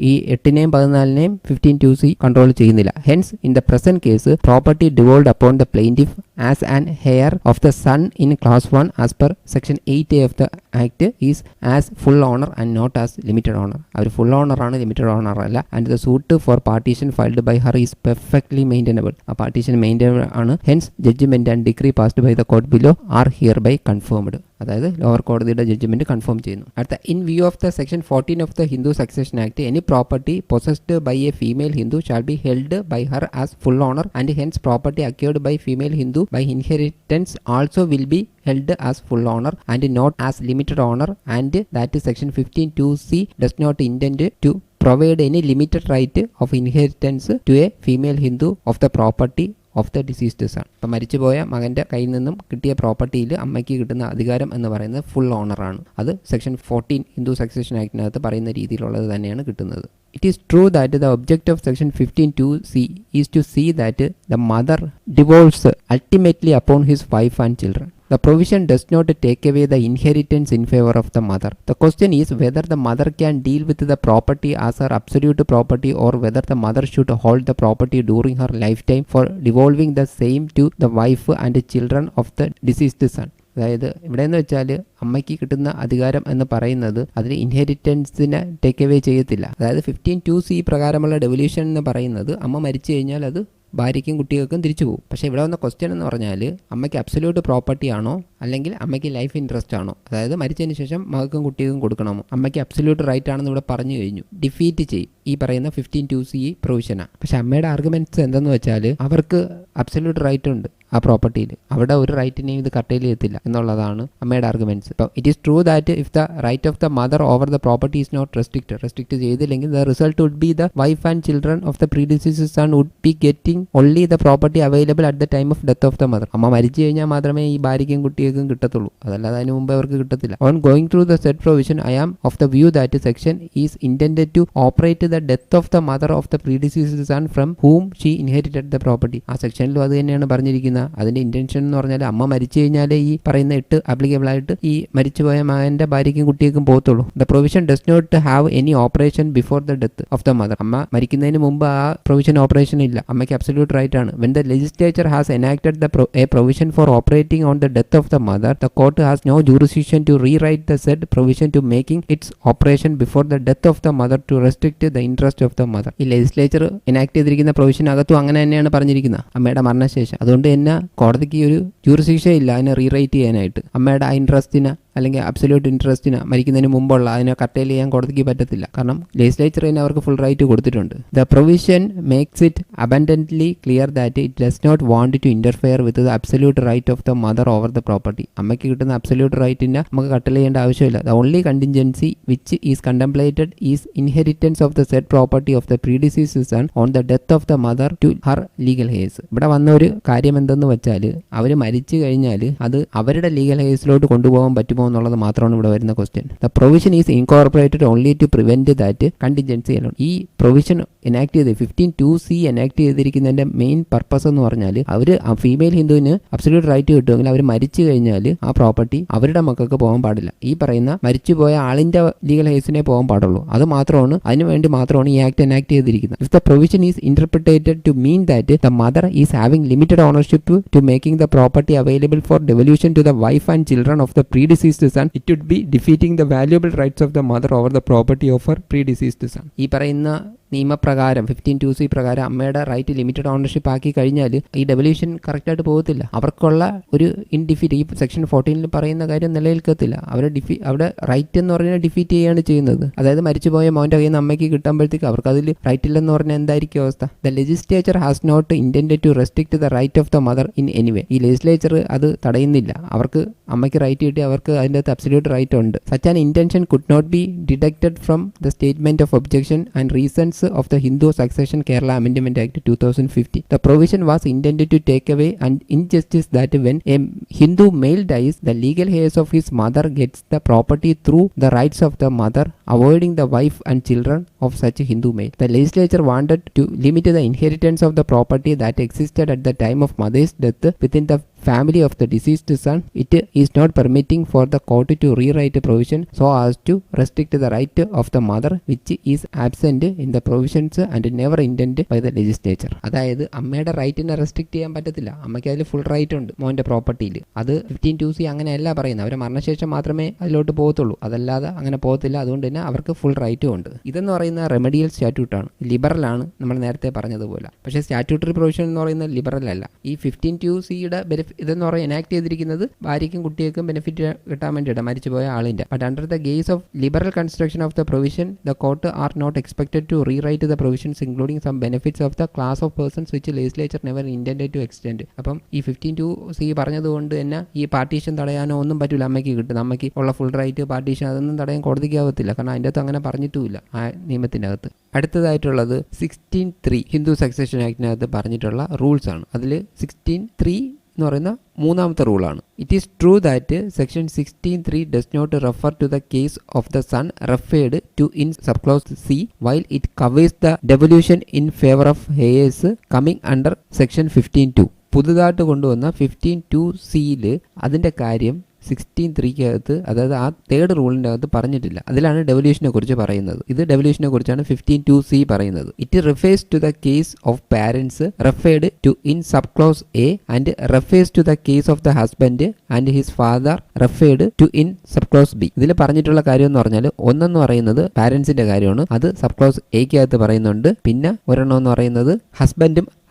ഈ 8-നെയും 14-നെയും 15(2)(c) കൺട്രോൾ ചെയ്യുന്നില്ല. Hence in the present case property devolved upon the plaintiff as an heir of the son in class 1 as per section 8A of the act is as full owner and not as limited owner. അവർ full ഓണറാണ്, limited owner അല്ല. And the suit for partition filed by her is perfectly maintainable. ആ partition maintainable ആണ്. Hence judgment and decree passed by the court below are hereby confirmed. അതായത് lower കോടതിയുടെ judgment confirm ചെയ്യുന്നു. അടുത്ത, in view of the section 14 of the Hindu succession act, any property possessed by a female Hindu shall be held by her as full owner and hence property acquired by female Hindu by inheritance also will be held as full owner and not as limited owner, and that section 15(2)(c) does not intend to provide any limited right of inheritance to a female Hindu of the property of the deceased son. ഇപ്പം മരിച്ചുപോയ മകൻ്റെ കയ്യിൽ നിന്നും കിട്ടിയ പ്രോപ്പർട്ടിയിൽ അമ്മയ്ക്ക് കിട്ടുന്ന അധികാരം എന്ന് പറയുന്നത് ഫുൾ ഓണറാണ്. അത് സെക്ഷൻ 14 ഹിന്ദു സക്സഷൻ ആക്ടിനകത്ത് പറയുന്ന രീതിയിലുള്ളത് തന്നെയാണ് കിട്ടുന്നത്. It is true that the object of section 15(2)(c) is to see that the mother devolves ultimately upon his wife and children. The provision does not take away the inheritance in favor of the mother. The question is whether the mother can deal with the property as her absolute property or whether the mother should hold the property during her lifetime for devolving the same to the wife and children of the deceased son. അതായത് ഇവിടെ എന്ന് വെച്ചാൽ അമ്മയ്ക്ക് കിട്ടുന്ന അധികാരം എന്ന് പറയുന്നത് അതിൽ ഇൻഹെറിറ്റൻസിനെ ടേക്ക് അവേ ചെയ്യത്തില്ല. അതായത് 15(2)(c) പ്രകാരമുള്ള ഡെവല്യൂഷൻ എന്ന് പറയുന്നത് അമ്മ മരിച്ചു കഴിഞ്ഞാൽ അത് ഭാര്യയ്ക്കും കുട്ടികൾക്കും തിരിച്ചു പോകും. പക്ഷേ ഇവിടെ വന്ന ക്വസ്റ്റ്യൻ എന്ന് പറഞ്ഞാൽ അമ്മയ്ക്ക് അബ്സല്യൂട്ട് പ്രോപ്പർട്ടി ആണോ അല്ലെങ്കിൽ അമ്മയ്ക്ക് ലൈഫ് ഇൻട്രസ്റ്റ് ആണോ, അതായത് മരിച്ചതിന് ശേഷം മകൾക്കും കുട്ടികൾക്കും കൊടുക്കണമോ. അമ്മയ്ക്ക് അബ്സല്യൂട്ട് റൈറ്റ് ആണെന്ന് ഇവിടെ പറഞ്ഞു കഴിഞ്ഞു. ഡിഫീറ്റ് ചെയ്യും ഈ പറയുന്ന 15(2)(c) പ്രൊവിഷനാണ്. പക്ഷെ അമ്മയുടെ ആർഗ്യുമെന്റ്സ് എന്തെന്ന് വെച്ചാൽ അവർക്ക് അബ്സല്യൂട്ട് റൈറ്റ് ഉണ്ട് ആ പ്രോപ്പർട്ടിയിൽ, അവിടെ ഒരു റൈറ്റിനെയും ഇത് കട്ടയിൽ എത്തില്ല എന്നുള്ളതാണ് അമ്മയുടെ ആർഗ്യുമെന്റ്സ്. ഇപ്പം it is true that if the right of the mother over the property is not restrict ചെയ്തില്ലെങ്കിൽ the result would be the wife and children of the predeceased son would be getting only the property available at the time of death of the mother. അമ്മ മരിച്ചു കഴിഞ്ഞാൽ മാത്രമേ ഈ ഭാര്യയ്ക്കും കുട്ടികൾക്കും കിട്ടത്തുള്ളൂ, അതല്ലാതെ അതിന് മുമ്പ് അവർക്ക് കിട്ടത്തില്ല. On going through the said provision I am of the view that section is intended to operate the death of the mother of the predeceased son from whom she inherited the property. ആ സെക്ഷനിലും അത് തന്നെയാണ് പറഞ്ഞിരിക്കുന്നത്. അതിന്റെ intention എന്ന് പറഞ്ഞാൽ അമ്മ മരിച്ചു കഴിഞ്ഞാൽ ഈ പറയുന്ന 8 ആപ്ലിക്കബിൾ ആയിട്ട് ഈ മരിച്ചുപോയ മകന്റെ ഭാര്യയ്ക്കും കുട്ടികൾക്കും പോകത്തുള്ളൂ. The provision does not have any operation before the death of the mother. അമ്മ മരിക്കുന്നതിന് മുമ്പ് ആ പ്രൊവിഷൻ ഓപ്പറേഷൻ ഇല്ല. അമ്മയ്ക്ക് അബ്സല്യൂട്ട് റൈറ്റ് ആണ്. When the legislature has enacted a provision for operating on the death of the mother, the court has no jurisdiction to rewrite the said provision to making its operation before the death of the mother to restrict the interest of the mother. ഈ legislature enact ചെയ്തിരിക്കുന്ന പ്രൊവിഷനകത്തും അങ്ങനെ തന്നെയാണ് പറഞ്ഞിരിക്കുന്നത് അമ്മയുടെ മരണശേഷം. അതുകൊണ്ട് തന്നെ കോടതിക്ക് ഒരു ജൂറിസ്ഡിക്ഷൻ ഇല്ല അതിനെ റീറൈറ്റ് ചെയ്യാനായിട്ട്. അമ്മയുടെ ആ ഇൻട്രസ്റ്റിന് അല്ലെങ്കിൽ അബ്സല്യൂട്ട് ഇൻട്രസ്റ്റിന് മരിക്കുന്നതിന് മുമ്പുള്ള അതിനെ കട്ടയിൽ ചെയ്യാൻ കോടതിക്ക് പറ്റത്തില്ല. കാരണം ലെജിസ്ലേച്ചർ തന്നെ അവർക്ക് ഫുൾ റൈറ്റ് കൊടുത്തിട്ടുണ്ട്. The provision makes it abundantly clear that it does not want to interfere with the absolute right of the mother over the property. അമ്മയ്ക്ക് കിട്ടുന്ന അബ്സല്യൂട്ട് റൈറ്റിനെ നമുക്ക് കട്ടൽ ചെയ്യേണ്ട ആവശ്യമില്ല. The only contingency which is contemplated is inheritance of the said property of the predeceased son on the death of the mother to her legal heirs. ഇവിടെ വന്ന ഒരു കാര്യം എന്തെന്ന് വെച്ചാൽ അവർ മരിച്ചു കഴിഞ്ഞാൽ അത് അവരുടെ ലീഗൽ ഹെയർസിലോട്ട് കൊണ്ടുപോകാൻ പറ്റുമോ എന്നുള്ളത് മാത്രമാണ് ഇവിടെ വരുന്ന question. The provision is incorporated only to prevent that contingency alone. ഈ പ്രൊവിഷൻ എനാക്ട് ചെയ്ത് 15(2)(c) എനാക്ട് ചെയ്തിരിക്കുന്നതിന്റെ മെയിൻ പർപ്പസ് എന്ന് പറഞ്ഞാൽ അവർ ആ ഫീമെയിൽ ഹിന്ദുവിന് അബ്സല്യൂട്ട് റൈറ്റ് കിട്ടുമെങ്കിൽ അവർ മരിച്ചു കഴിഞ്ഞാൽ ആ പ്രോപ്പർട്ടി അവരുടെ മക്കൾക്ക് പോകാൻ പാടില്ല. ഈ പറയുന്ന മരിച്ചുപോയ ആളിന്റെ ലീഗൽ ഹെയർസിനെ പോകാൻ പാടുള്ളൂ. അത് മാത്രമാണ് അതിനു വേണ്ടി മാത്രമാണ് ഈ ആക്ട് എനാക്ട് ചെയ്തിരിക്കുന്നത്. If the provision is interpreted to mean that the mother is having limited ownership to making the property available for devolution to the wife and children of the predeceased son, it would be defeating the valuable rights of the mother over the property of her predeceased son. ഈ പറയുന്ന നിയമപ്രകാരം 15(2)(c) പ്രകാരം അമ്മയുടെ right limited ownership ആക്കി കഴിഞ്ഞാൽ ഈ devolution കറക്റ്റായിട്ട് പോകത്തില്ല. അവർക്കുള്ള ഒരു ഇൻഡിഫീറ്റ് ഈ സെക്ഷൻ 14 പറയുന്ന കാര്യം നിലനിൽക്കത്തില്ല. അവിടെ റൈറ്റ് എന്ന് പറഞ്ഞാൽ ഡിഫീറ്റ് ചെയ്യുകയാണ് ചെയ്യുന്നത്. അതായത് മരിച്ചുപോയ മോൻ്റെ കയ്യിൽ നിന്ന് അമ്മയ്ക്ക് കിട്ടുമ്പോഴത്തേക്ക് അവർക്ക് അതിൽ റൈറ്റ് ഇല്ലെന്ന് പറഞ്ഞാൽ എന്തായിരിക്കും അവസ്ഥ? The legislature has not intended to restrict the right of the mother in any way. ഈ ലെജിസ്ലേച്ചർ അത് തടയുന്നില്ല. അവർക്ക് അമ്മയ്ക്ക് റൈറ്റ് കിട്ടി, അവർക്ക് അതിൻ്റെ അകത്ത് അബ്സല്യൂട്ട് റൈറ്റ് ഉണ്ട്. Such an intention could not be deducted from the statement of objection and reasons of the Hindu Succession Kerala Amendment Act 2050. The provision was intended to take away an injustice that when a Hindu male dies, the legal heirs of his mother gets the property through the rights of the mother, avoiding the wife and children of such a Hindu male. The legislature wanted to limit the inheritance of the property that existed at the time of mother's death within the family of the deceased son. It is not permitting for the court to rewrite a provision so as to restrict the right of the mother which is absent in the provisions and never intended by the legislature. അതായത് അമ്മയുടെ റൈറ്റിനെ restrict ചെയ്യാൻ പറ്റത്തില്ല. അമ്മയ്ക്ക് അതിൽ full right ഉണ്ട് മോൻ്റെ പ്രോപ്പർട്ടിയിൽ. അത് 15(2)(c) അങ്ങനെയല്ല പറയുന്നത്. അവരെ മരണശേഷം മാത്രമേ അതിലോട്ട് പോകത്തുള്ളൂ, അതല്ലാതെ അങ്ങനെ പോകത്തില്ല. അതുകൊണ്ട് തന്നെ അവർക്ക് ഫുൾ റൈറ്റും ഉണ്ട്. ഇതെന്ന് പറയുന്നത് പറയുന്ന റെമഡിയൽ സ്റ്റാറ്റ്യൂട്ടാണ്, ലിബറലാണ്, നമ്മൾ നേരത്തെ പറഞ്ഞതുപോലെ. പക്ഷേ സ്റ്റാറ്റ്യൂട്ടറി പ്രൊവിഷൻ എന്ന് പറയുന്നത് ലിബറൽ അല്ല. ഈ 15(2)(c)യുടെ ഇതെന്ന് പറയുന്നത് എനാക്ട് ചെയ്തിരിക്കുന്നത് ഭാര്യയ്ക്കും കുട്ടികൾക്കും ബെനിഫിറ്റ് കിട്ടാൻ വേണ്ടിയിട്ട് മരിച്ചുപോയ ആളിൻ്റെ. But under the gaze of liberal construction of the provision the court are not expected to rewrite the provisions including some benefits of the class of persons which legislature never intended to extend. അപ്പം ഈ 15(2)(c) പറഞ്ഞതുകൊണ്ട് തന്നെ ഈ partition തടയാനോ ഒന്നും പറ്റില്ല. അമ്മയ്ക്ക് കിട്ടും, അമ്മയ്ക്ക് ഉള്ള ഫുൾ റൈറ്റ് പാർട്ടീഷൻ അതൊന്നും തടയാൻ കോടതിക്കാവത്തില്ല. കാരണം അതിൻ്റെ അകത്ത് അങ്ങനെ പറഞ്ഞിട്ടുമില്ല ആ നിയമത്തിൻ്റെ അകത്ത്. അടുത്തതായിട്ടുള്ളത് 16(3) ഹിന്ദു സക്സഷൻ ആക്ടിനകത്ത് പറഞ്ഞിട്ടുള്ള റൂൾസ് ആണ്. അതിൽ 16(3) എന്ന് പറയുന്ന മൂന്നാമത്തെ റൂളാണ്. It is true that section 16(3) does not refer to the case of the son referred to in subclause C while it covers the devolution in favour of heirs coming under section 15(2). പുതുതായിട്ട് കൊണ്ടുവന്ന 15(2)(c)യിൽ അതിൻ്റെ കാര്യം 16(3)-കകത്ത്, അതായത് ആ third റൂളിൻ്റെ അകത്ത് പറഞ്ഞിട്ടില്ല. അതിലാണ് ഡെവല്യൂഷനെ കുറിച്ച് പറയുന്നത്. ഇത് ഡെവല്യൂഷനെ കുറിച്ചാണ് 15(2)(c) പറയുന്നത്. It refers to the case of parents referred to in sub clause A and refers to the case of the husband and his father referred to in sub clause B. ഇതിൽ പറഞ്ഞിട്ടുള്ള കാര്യം എന്ന് പറഞ്ഞാൽ ഒന്നെന്ന് പറയുന്നത് പാരൻസിന്റെ കാര്യമാണ്, അത് സബ് ക്ലോസ് എക്കകത്ത് പറയുന്നുണ്ട്. പിന്നെ ഒരെണ്ണം എന്ന് പറയുന്നത്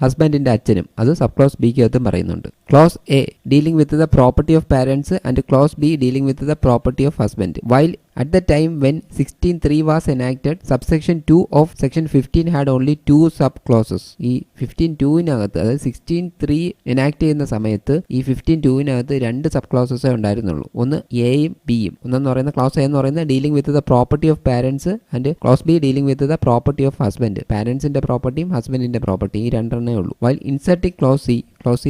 ഹസ്ബൻഡിന്റെ അച്ഛനും, അത് സബ് ക്ലോസ് ബിക്കകത്തും പറയുന്നുണ്ട്. Close A dealing with the property of parents and clause B dealing with the property of husband. While at the time when 16(3) was enacted, subsection 2 of section 15 had only 2 sub-clauses. ഈ 15(2)-നകത്ത്, അതായത് 16(3) enact ചെയ്യുന്ന സമയത്ത് ഈ 15(2)-നകത്ത് 2 sub ക്ലോസസേ ഉണ്ടായിരുന്നുള്ളൂ. ഒന്ന് എയും ബിയും. ഒന്നെന്ന് പറയുന്ന ക്ലോസ് എ എന്ന് പറയുന്നത് dealing with the property of parents and clause B dealing with the property of husband. പാരൻസിന്റെ പ്രോപ്പർട്ടിയും ഹസ്ബൻഡിന്റെ പ്രോപ്പർട്ടിയും ഈ രണ്ടെണ്ണേ ഉള്ളൂ. വൈൽ ഇൻസർട്ടിംഗ് ക്ലോസ് സി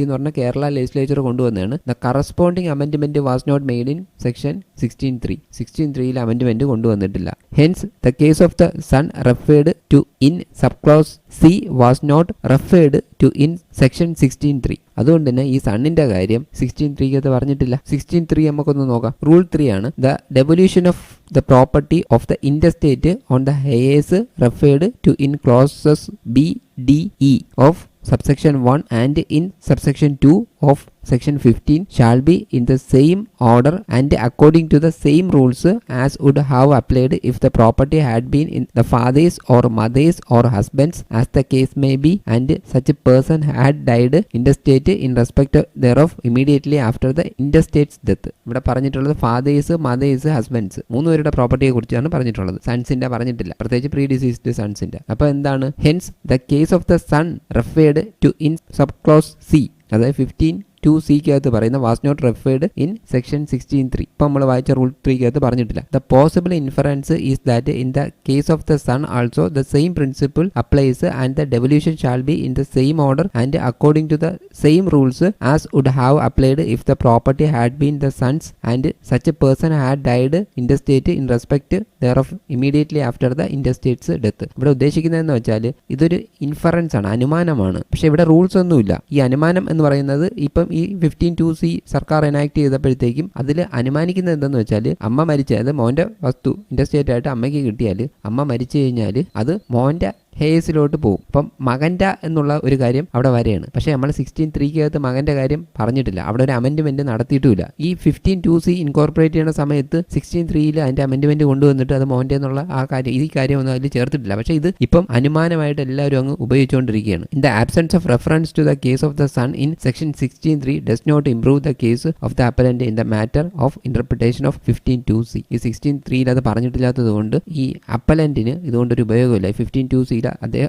എന്ന് പറഞ്ഞാൽ കേരള ലെജിസ്ലേച്ചർ കൊണ്ടുവന്നതാണ്. The corresponding amendment was not made in section 16(3). 16(3)-ൽ അമെൻഡ്മെന്റ് കൊണ്ടുവന്നിട്ടില്ല. Hence the case of the son referred to in sub close C was not referred to in section 16(3). അതുകൊണ്ട് തന്നെ ഈ സണ്ണിന്റെ കാര്യം 16(3)-കകത്ത് പറഞ്ഞിട്ടില്ല. 16(3) നമുക്കൊന്ന് നോക്കാം. റൂൾ 3 ആണ്. The devolution of the property of the interstate on the heirs referred to in clauses B D E of subsection 1 and in subsection 2 of section 15 shall be in the same order and according to the same rules as would have applied if the property had been in the father's or mother's or husband's as the case may be and such a person had died intestate in respect thereof immediately after the intestate's death. ഇവിടെ പറഞ്ഞിട്ടുള്ളത് fathers, mothers, husbands, മൂന്നുപേരുടെ പ്രോപ്പർട്ടിയെ കുറിച്ചാണ് പറഞ്ഞിട്ടുള്ളത്. സൺസിന്റെ പറഞ്ഞിട്ടില്ല, പ്രത്യേകിച്ച് pre diseased സൺസിന്റെ. അപ്പോൾ എന്താണ്? Hence the case of the son referred to in sub close C, അതായത് 15(2)(c)-കകത്ത് പറയുന്ന was not referred in section 16(3). ഇപ്പം നമ്മൾ വായിച്ച റൂൾ 3-കകത്ത് പറഞ്ഞിട്ടില്ല. The possible inference is that in the case of the son also the same principle applies and the devolution shall be in the same order and according to the same rules as would have applied if the property had been the sons and such A person had died interstate in respect thereof immediately after the intestate's death. ഇവിടെ ഉദ്ദേശിക്കുന്നതെന്ന് വെച്ചാൽ ഇതൊരു inference ആണ്, അനുമാനമാണ്. പക്ഷെ ഇവിടെ rules ഒന്നുമില്ല. ഈ അനുമാനം എന്ന് പറയുന്നത് ഇപ്പം ഈ 15(2)(c) സർക്കാർ എനാക്ട് ചെയ്തപ്പോഴത്തേക്കും അതിൽ അനുമാനിക്കുന്നത് എന്തെന്ന് വെച്ചാൽ അമ്മ മരിച്ച, അത് മോന്റെ വസ്തു ഇന്റർസ്റ്റേറ്റ് ആയിട്ട് അമ്മയ്ക്ക് കിട്ടിയാൽ അമ്മ മരിച്ചു കഴിഞ്ഞാൽ അത് മോന്റെ ഹേസിലോട്ട് പോകും. അപ്പം മകൻ്റെ എന്നുള്ള ഒരു കാര്യം അവിടെ വരെയാണ്. പക്ഷേ നമ്മൾ 16(3)-കകത്ത് മകൻ്റെ കാര്യം പറഞ്ഞിട്ടില്ല, അവിടെ ഒരു അമെൻഡ്മെന്റ് നടത്തിയിട്ടുമില്ല. ഈ 15(2)(c) ഇൻകോർപ്പറേറ്റ് ചെയ്യുന്ന സമയത്ത് 16(3)-ൽ അതിന്റെ അമെൻഡ്മെന്റ് കൊണ്ടുവന്നിട്ട് അത് മോൻ്റെ എന്നുള്ള ആ കാര്യം, ഈ കാര്യമൊന്നും അതിൽ ചേർത്തിട്ടില്ല. പക്ഷേ ഇത് ഇപ്പം അനുമാനമായിട്ട് എല്ലാവരും അങ്ങ് ഉപയോഗിച്ചുകൊണ്ടിരിക്കുകയാണ്. In the absence of reference to the case of the son in section 16(3) does not improve the case of the appellant in the matter of interpretation of 15(2)(c). ഈ 16(3)-ൽ അത് പറഞ്ഞിട്ടില്ലാത്തത് കൊണ്ട് ഈ അപ്പലന്റിന് ഇതുകൊണ്ടൊരു ഉപയോഗമില്ല. 15(2)(c)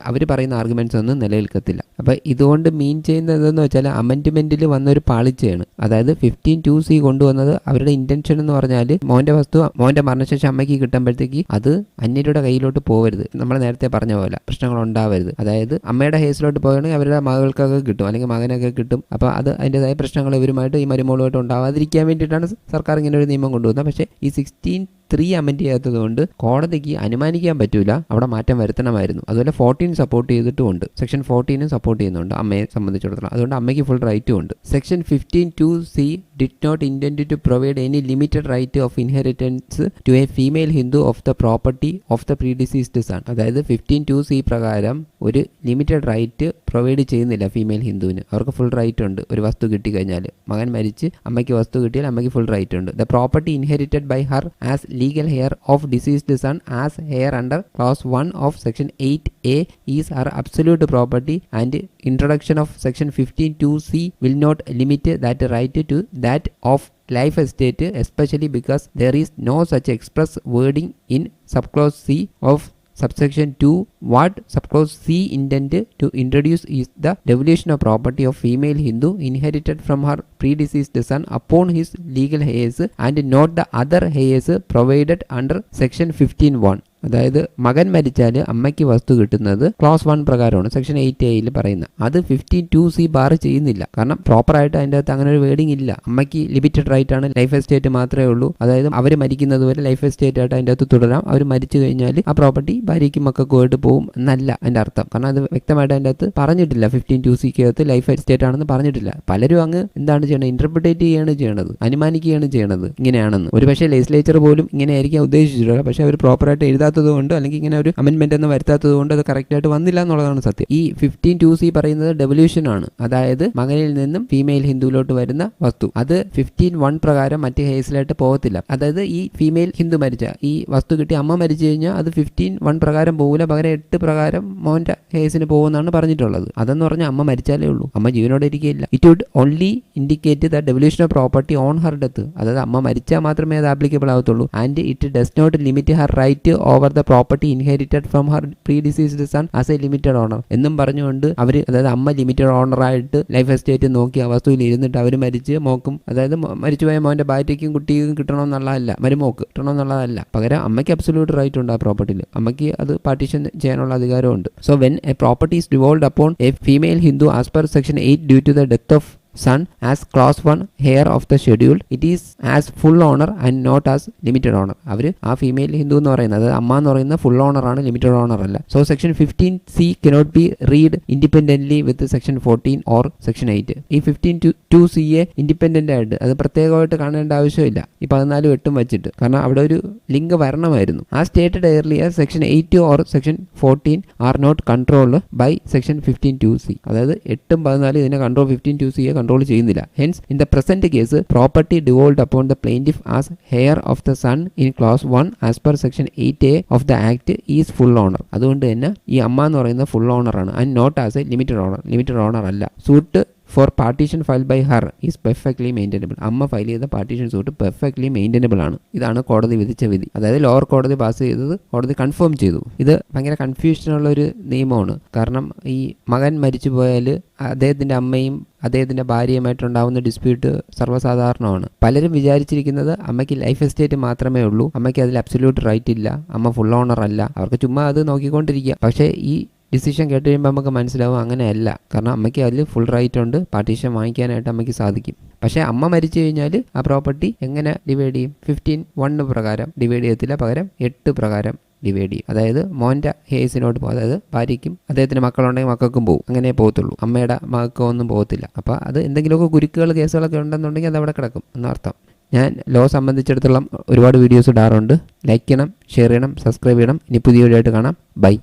അവർ പറയുന്ന ആർഗ്യുമെന്റ്സ് ഒന്നും നിലനിൽക്കത്തില്ല. അപ്പൊ ഇതുകൊണ്ട് മീൻ ചെയ്യുന്നത് എന്തെന്ന് വെച്ചാൽ അമെൻഡ്മെന്റിൽ വന്നൊരു പാളിച്ചയാണ്. അതായത് 15(2)(c) കൊണ്ടുവന്നത് അവരുടെ ഇന്റൻഷൻ എന്ന് പറഞ്ഞാൽ മോന്റെ വസ്തു മോന്റെ മരണശേഷം അമ്മയ്ക്ക് കിട്ടുമ്പോഴത്തേക്ക് അത് അന്യരുടെ കയ്യിലോട്ട് പോകരുത്, നമ്മൾ നേരത്തെ പറഞ്ഞ പോലെ പ്രശ്നങ്ങൾ ഉണ്ടാവരുത്. അതായത് അമ്മയുടെ ഹേസിലോട്ട് പോവുകയാണെങ്കിൽ അവരുടെ മകൾക്കൊക്കെ കിട്ടും, അല്ലെങ്കിൽ മകനൊക്കെ കിട്ടും. അപ്പൊ അത് അതിൻ്റെതായ പ്രശ്നങ്ങൾ ഇവരുമായിട്ട് ഈ മരുമോളുമായിട്ട് ഉണ്ടാവാതിരിക്കാൻ വേണ്ടിയിട്ടാണ് സർക്കാർ ഇങ്ങനെ ഒരു നിയമം കൊണ്ടുവന്നത്. പക്ഷേ ഈ 16(3) അമെൻഡ് ചെയ്യാത്തത് കൊണ്ട് കോടതിക്ക് അനുമാനിക്കാൻ പറ്റൂല, അവിടെ മാറ്റം വരുത്തണമായിരുന്നു. അതുപോലെ അതുപോലെ 14 സപ്പോർട്ട് ചെയ്തിട്ടുമുണ്ട്. സെക്ഷൻ 14 സപ്പോർട്ട് ചെയ്യുന്നുണ്ട് അമ്മയെ സംബന്ധിച്ചിടത്തോളം. അതുകൊണ്ട് അമ്മയ്ക്ക് ഫുൾ റൈറ്റും ഉണ്ട്. Section 15(2)(c did not intend to provide any limited right of inheritance to a female Hindu of the property of the predeceased son. അതായത് 15(2)(c പ്രകാരം ഒരു ലിമിറ്റഡ് റൈറ്റ് പ്രൊവൈഡ് ചെയ്യുന്നില്ല ഫീമെയിൽ ഹിന്ദുവിന്. അവർക്ക് ഫുൾ റൈറ്റ് ഉണ്ട്. ഒരു വസ്തു കിട്ടിക്കഴിഞ്ഞാൽ, മകൻ മരിച്ച് അമ്മയ്ക്ക് വസ്തു കിട്ടിയാൽ അമ്മയ്ക്ക് ഫുൾ റൈറ്റ് ഉണ്ട്. The property inherited by her as legal heir of deceased son as heir under clause 1 of section 8A is her absolute property, and introduction of section 15(2)(c will not limit that right to that of life estate, especially because there is no such express wording in subclause C of subsection 2. What subclause C intended to introduce is the devolution of property of female Hindu inherited from her predeceased son upon his legal heirs, and not the other heirs provided under section 15(1). അതായത് മകൻ മരിച്ചാൽ അമ്മയ്ക്ക് വസ്തു കിട്ടുന്നത് close 1 പ്രകാരമാണ്, section 8A പറയുന്നത്. അത് 15(2)(c bar ചെയ്യുന്നില്ല. കാരണം പ്രോപ്പറായിട്ട് അതിൻ്റെ അകത്ത് അങ്ങനെ ഒരു വേർഡിങ് ഇല്ല. അമ്മയ്ക്ക് ലിമിറ്റഡ് റൈറ്റ് ആണ്, ലൈഫ് എസ്റ്റേറ്റ് മാത്രമേ ഉള്ളൂ. അതായത് അവർ മരിക്കുന്നത് വരെ ലൈഫ് എസ്റ്റേറ്റ് ആയിട്ട് അതിൻ്റെ അകത്ത് തുടരാം. അവർ മരിച്ചു കഴിഞ്ഞാൽ ആ പ്രോപ്പർട്ടി ഭാര്യയ്ക്കും മക്കൾക്കും ആയിട്ട് പോകും എന്നല്ല അതിൻ്റെ അർത്ഥം. കാരണം അത് വ്യക്തമായിട്ട് അതിൻ്റെ അകത്ത് പറഞ്ഞിട്ടില്ല. 15(2)(c ലൈഫ് എസ്റ്റേറ്റ് ആണെന്ന് പറഞ്ഞിട്ടില്ല. പലരും അങ്ങ് എന്താണ് ചെയ്യണത്, ഇന്റർപ്രിറ്റേറ്റ് ചെയ്യാണ് ചെയ്യണത്, അനുമാനിക്കുകയാണ് ചെയ്യണത് ഇങ്ങനെയാണെന്ന്. ഒരു പക്ഷേ ലെജിസ്ലേച്ചർ പോലും ഇങ്ങനെയായിരിക്കും ഉദ്ദേശിച്ചിട്ടുള്ളത്. പക്ഷേ അവർ പ്രോപ്പറായിട്ട് കൊണ്ട് അല്ലെങ്കിൽ ഇങ്ങനെ ഒരു അമെൻമെന്റ് ഒന്നും വരുത്താത്തത് കൊണ്ട് അത് കറക്റ്റ് ആയിട്ട് വന്നില്ല എന്നുള്ളതാണ് സത്യം. ഈ 15(2)(c പറയുന്നത് ഡെവല്യൂഷൻ ആണ്. അതായത് മകനിൽ നിന്നും ഫീമെയിൽ ഹിന്ദുവിലോട്ട് വരുന്ന വസ്തു അത് 15(1) പ്രകാരം മറ്റ് ഹേസിലായിട്ട് പോകത്തില്ല. അതായത് ഈ ഫീമെയിൽ ഹിന്ദു മരിച്ച ഈ വസ്തു കിട്ടി അമ്മ മരിച്ചു കഴിഞ്ഞാൽ അത് 15(1) പ്രകാരം പോകില്ല, പകരം 8 പ്രകാരം മോന്റെ ഹേസിന് പോകുമെന്നാണ് പറഞ്ഞിട്ടുള്ളത്. അതെന്ന് പറഞ്ഞാൽ അമ്മ മരിച്ചാലേ ഉള്ളൂ, അമ്മ ജീവനോടെ ഇരിക്കുകയില്ല. It would only indicate the devolution of property on her death. അതായത് അമ്മ മരിച്ചാൽ മാത്രമേ അത് ആപ്ലിക്കബിൾ ആവത്തുള്ളൂ. And it does not limit her right over the property inherited from her predeceased son as a limited owner എന്നും പറഞ്ഞുകൊണ്ട് അവർ, അതായത് അമ്മ ലിമിറ്റഡ് ഓണറായിട്ട് ലൈഫ് എസ്റ്റേറ്റ് നോക്കി ആ വസ്തുവിൽ ഇരുന്നിട്ട് അവർ മരിച്ച് മോക്കും, അതായത് മരിച്ചുപോയ മോന്റെ ഭാര്യയ്ക്കും കുട്ടിക്കും കിട്ടണമെന്നുള്ളതല്ല, മരുമോക്ക് കിട്ടണമെന്നുള്ളതല്ല. പകരം അമ്മയ്ക്ക് അബ്സല്യൂട്ട് റൈറ്റ് ഉണ്ട് ആ പ്രോപ്പർട്ടിയിൽ. അമ്മയ്ക്ക് അത് പാർട്ടീഷൻ ചെയ്യാനുള്ള അധികാരമുണ്ട്. So when a property is devolved upon a female Hindu as per section 8 due to the death of son as clause 1 heir of the schedule, it is as full owner and not as limited owner. അവർ ആ female Hindu എന്ന് പറയുന്നത്, അമ്മ എന്ന് പറയുന്ന full owner ആണ്, limited owner അല്ല. So section 15(c) cannot be read independently with section 14 or section 8. ഈ 15(2)(c) independent ആയിട്ട് അത് പ്രത്യേകമായിട്ട് കാണേണ്ട ആവശ്യമില്ല ഈ 14(8) വെച്ചിട്ട്. കാരണം അവിടെ ഒരു ലിങ്ക് വരണമായിരുന്നു. ആ stated earlier section 8 or section 14 are not controlled by section 15(2)(c. അതായത് 8ഉം 14 ഇതിനെ കൺട്രോൾ 15(2)(c) control ചെയ്യുന്നില്ല. Hence, in the present case, property devolved upon the plaintiff as heir of the son in clause 1 as per section 8A of the act is full owner. അതുകൊണ്ട് തന്നെ ഈ അമ്മ എന്ന് പറയുന്നത് full owner ആണ്, and not as a limited owner അല്ല. Suit for partition file by her is perfectly maintainable. അമ്മ file ചെയ്ത പാർട്ടീഷൻ സൂട്ട് പെർഫെക്റ്റ്ലി മെയിൻറ്റനബിൾ ആണ്. ഇതാണ് കോടതി വിധിച്ച വിധി. അതായത് ലോവർ കോടതി പാസ് ചെയ്തത് കോടതി കൺഫേം ചെയ്തു. ഇത് ഭയങ്കര കൺഫ്യൂഷനുള്ള ഒരു നിയമമാണ്. കാരണം ഈ മകൻ മരിച്ചു പോയാൽ അദ്ദേഹത്തിൻ്റെ അമ്മയും അദ്ദേഹത്തിൻ്റെ ഭാര്യയുമായിട്ടുണ്ടാവുന്ന ഡിസ്പ്യൂട്ട് സർവ്വസാധാരണമാണ്. പലരും വിചാരിച്ചിരിക്കുന്നത് അമ്മയ്ക്ക് ലൈഫ് എസ്റ്റേറ്റ് മാത്രമേ ഉള്ളൂ, അമ്മയ്ക്ക് അതിൽ അബ്സല്യൂട്ട് റൈറ്റ് ഇല്ല, അമ്മ ഫുൾ ഓണർ അല്ല, അവർക്ക് ചുമ്മാ അത് നോക്കിക്കൊണ്ടിരിക്കുക. പക്ഷേ ഈ ഡിസിഷൻ കേട്ട് കഴിയുമ്പോൾ നമുക്ക് മനസ്സിലാവും അങ്ങനെയല്ല. കാരണം അമ്മയ്ക്ക് അതിൽ ഫുൾ റൈറ്റ് ഉണ്ട്, പാർട്ടീഷൻ വാങ്ങിക്കാനായിട്ട് അമ്മയ്ക്ക് സാധിക്കും. പക്ഷേ അമ്മ മരിച്ചു കഴിഞ്ഞാൽ ആ പ്രോപ്പർട്ടി എങ്ങനെ ഡിവൈഡ് ചെയ്യും? 15(1) പ്രകാരം ഡിവൈഡ് ചെയ്യത്തില്ല, പകരം 8 പ്രകാരം ഡിവൈഡ് ചെയ്യും. അതായത് മോൻ്റെ ഹേസിനോട്ട് പോകും, അതായത് ഭാര്യയ്ക്കും അദ്ദേഹത്തിന് മക്കളുണ്ടെങ്കിൽ മക്കൾക്കും പോകും, അങ്ങനെ പോകത്തുള്ളൂ. അമ്മയുടെ മക്കൾക്കോ ഒന്നും പോകത്തില്ല. അപ്പോൾ അത് എന്തെങ്കിലുമൊക്കെ കുരുക്കുകൾ കേസുകളൊക്കെ ഉണ്ടെന്നുണ്ടെങ്കിൽ അത് അവിടെ കിടക്കും എന്നർത്ഥം. ഞാൻ ലോ സംബന്ധിച്ചിടത്തോളം ഒരുപാട് വീഡിയോസ് ഇടാറുണ്ട്. ലൈക്ക് ചെയ്യണം, ഷെയർ ചെയ്യണം, സബ്സ്ക്രൈബ് ചെയ്യണം. ഇനി പുതിയ വീഡിയോ ആയിട്ട് കാണാം. ബൈ.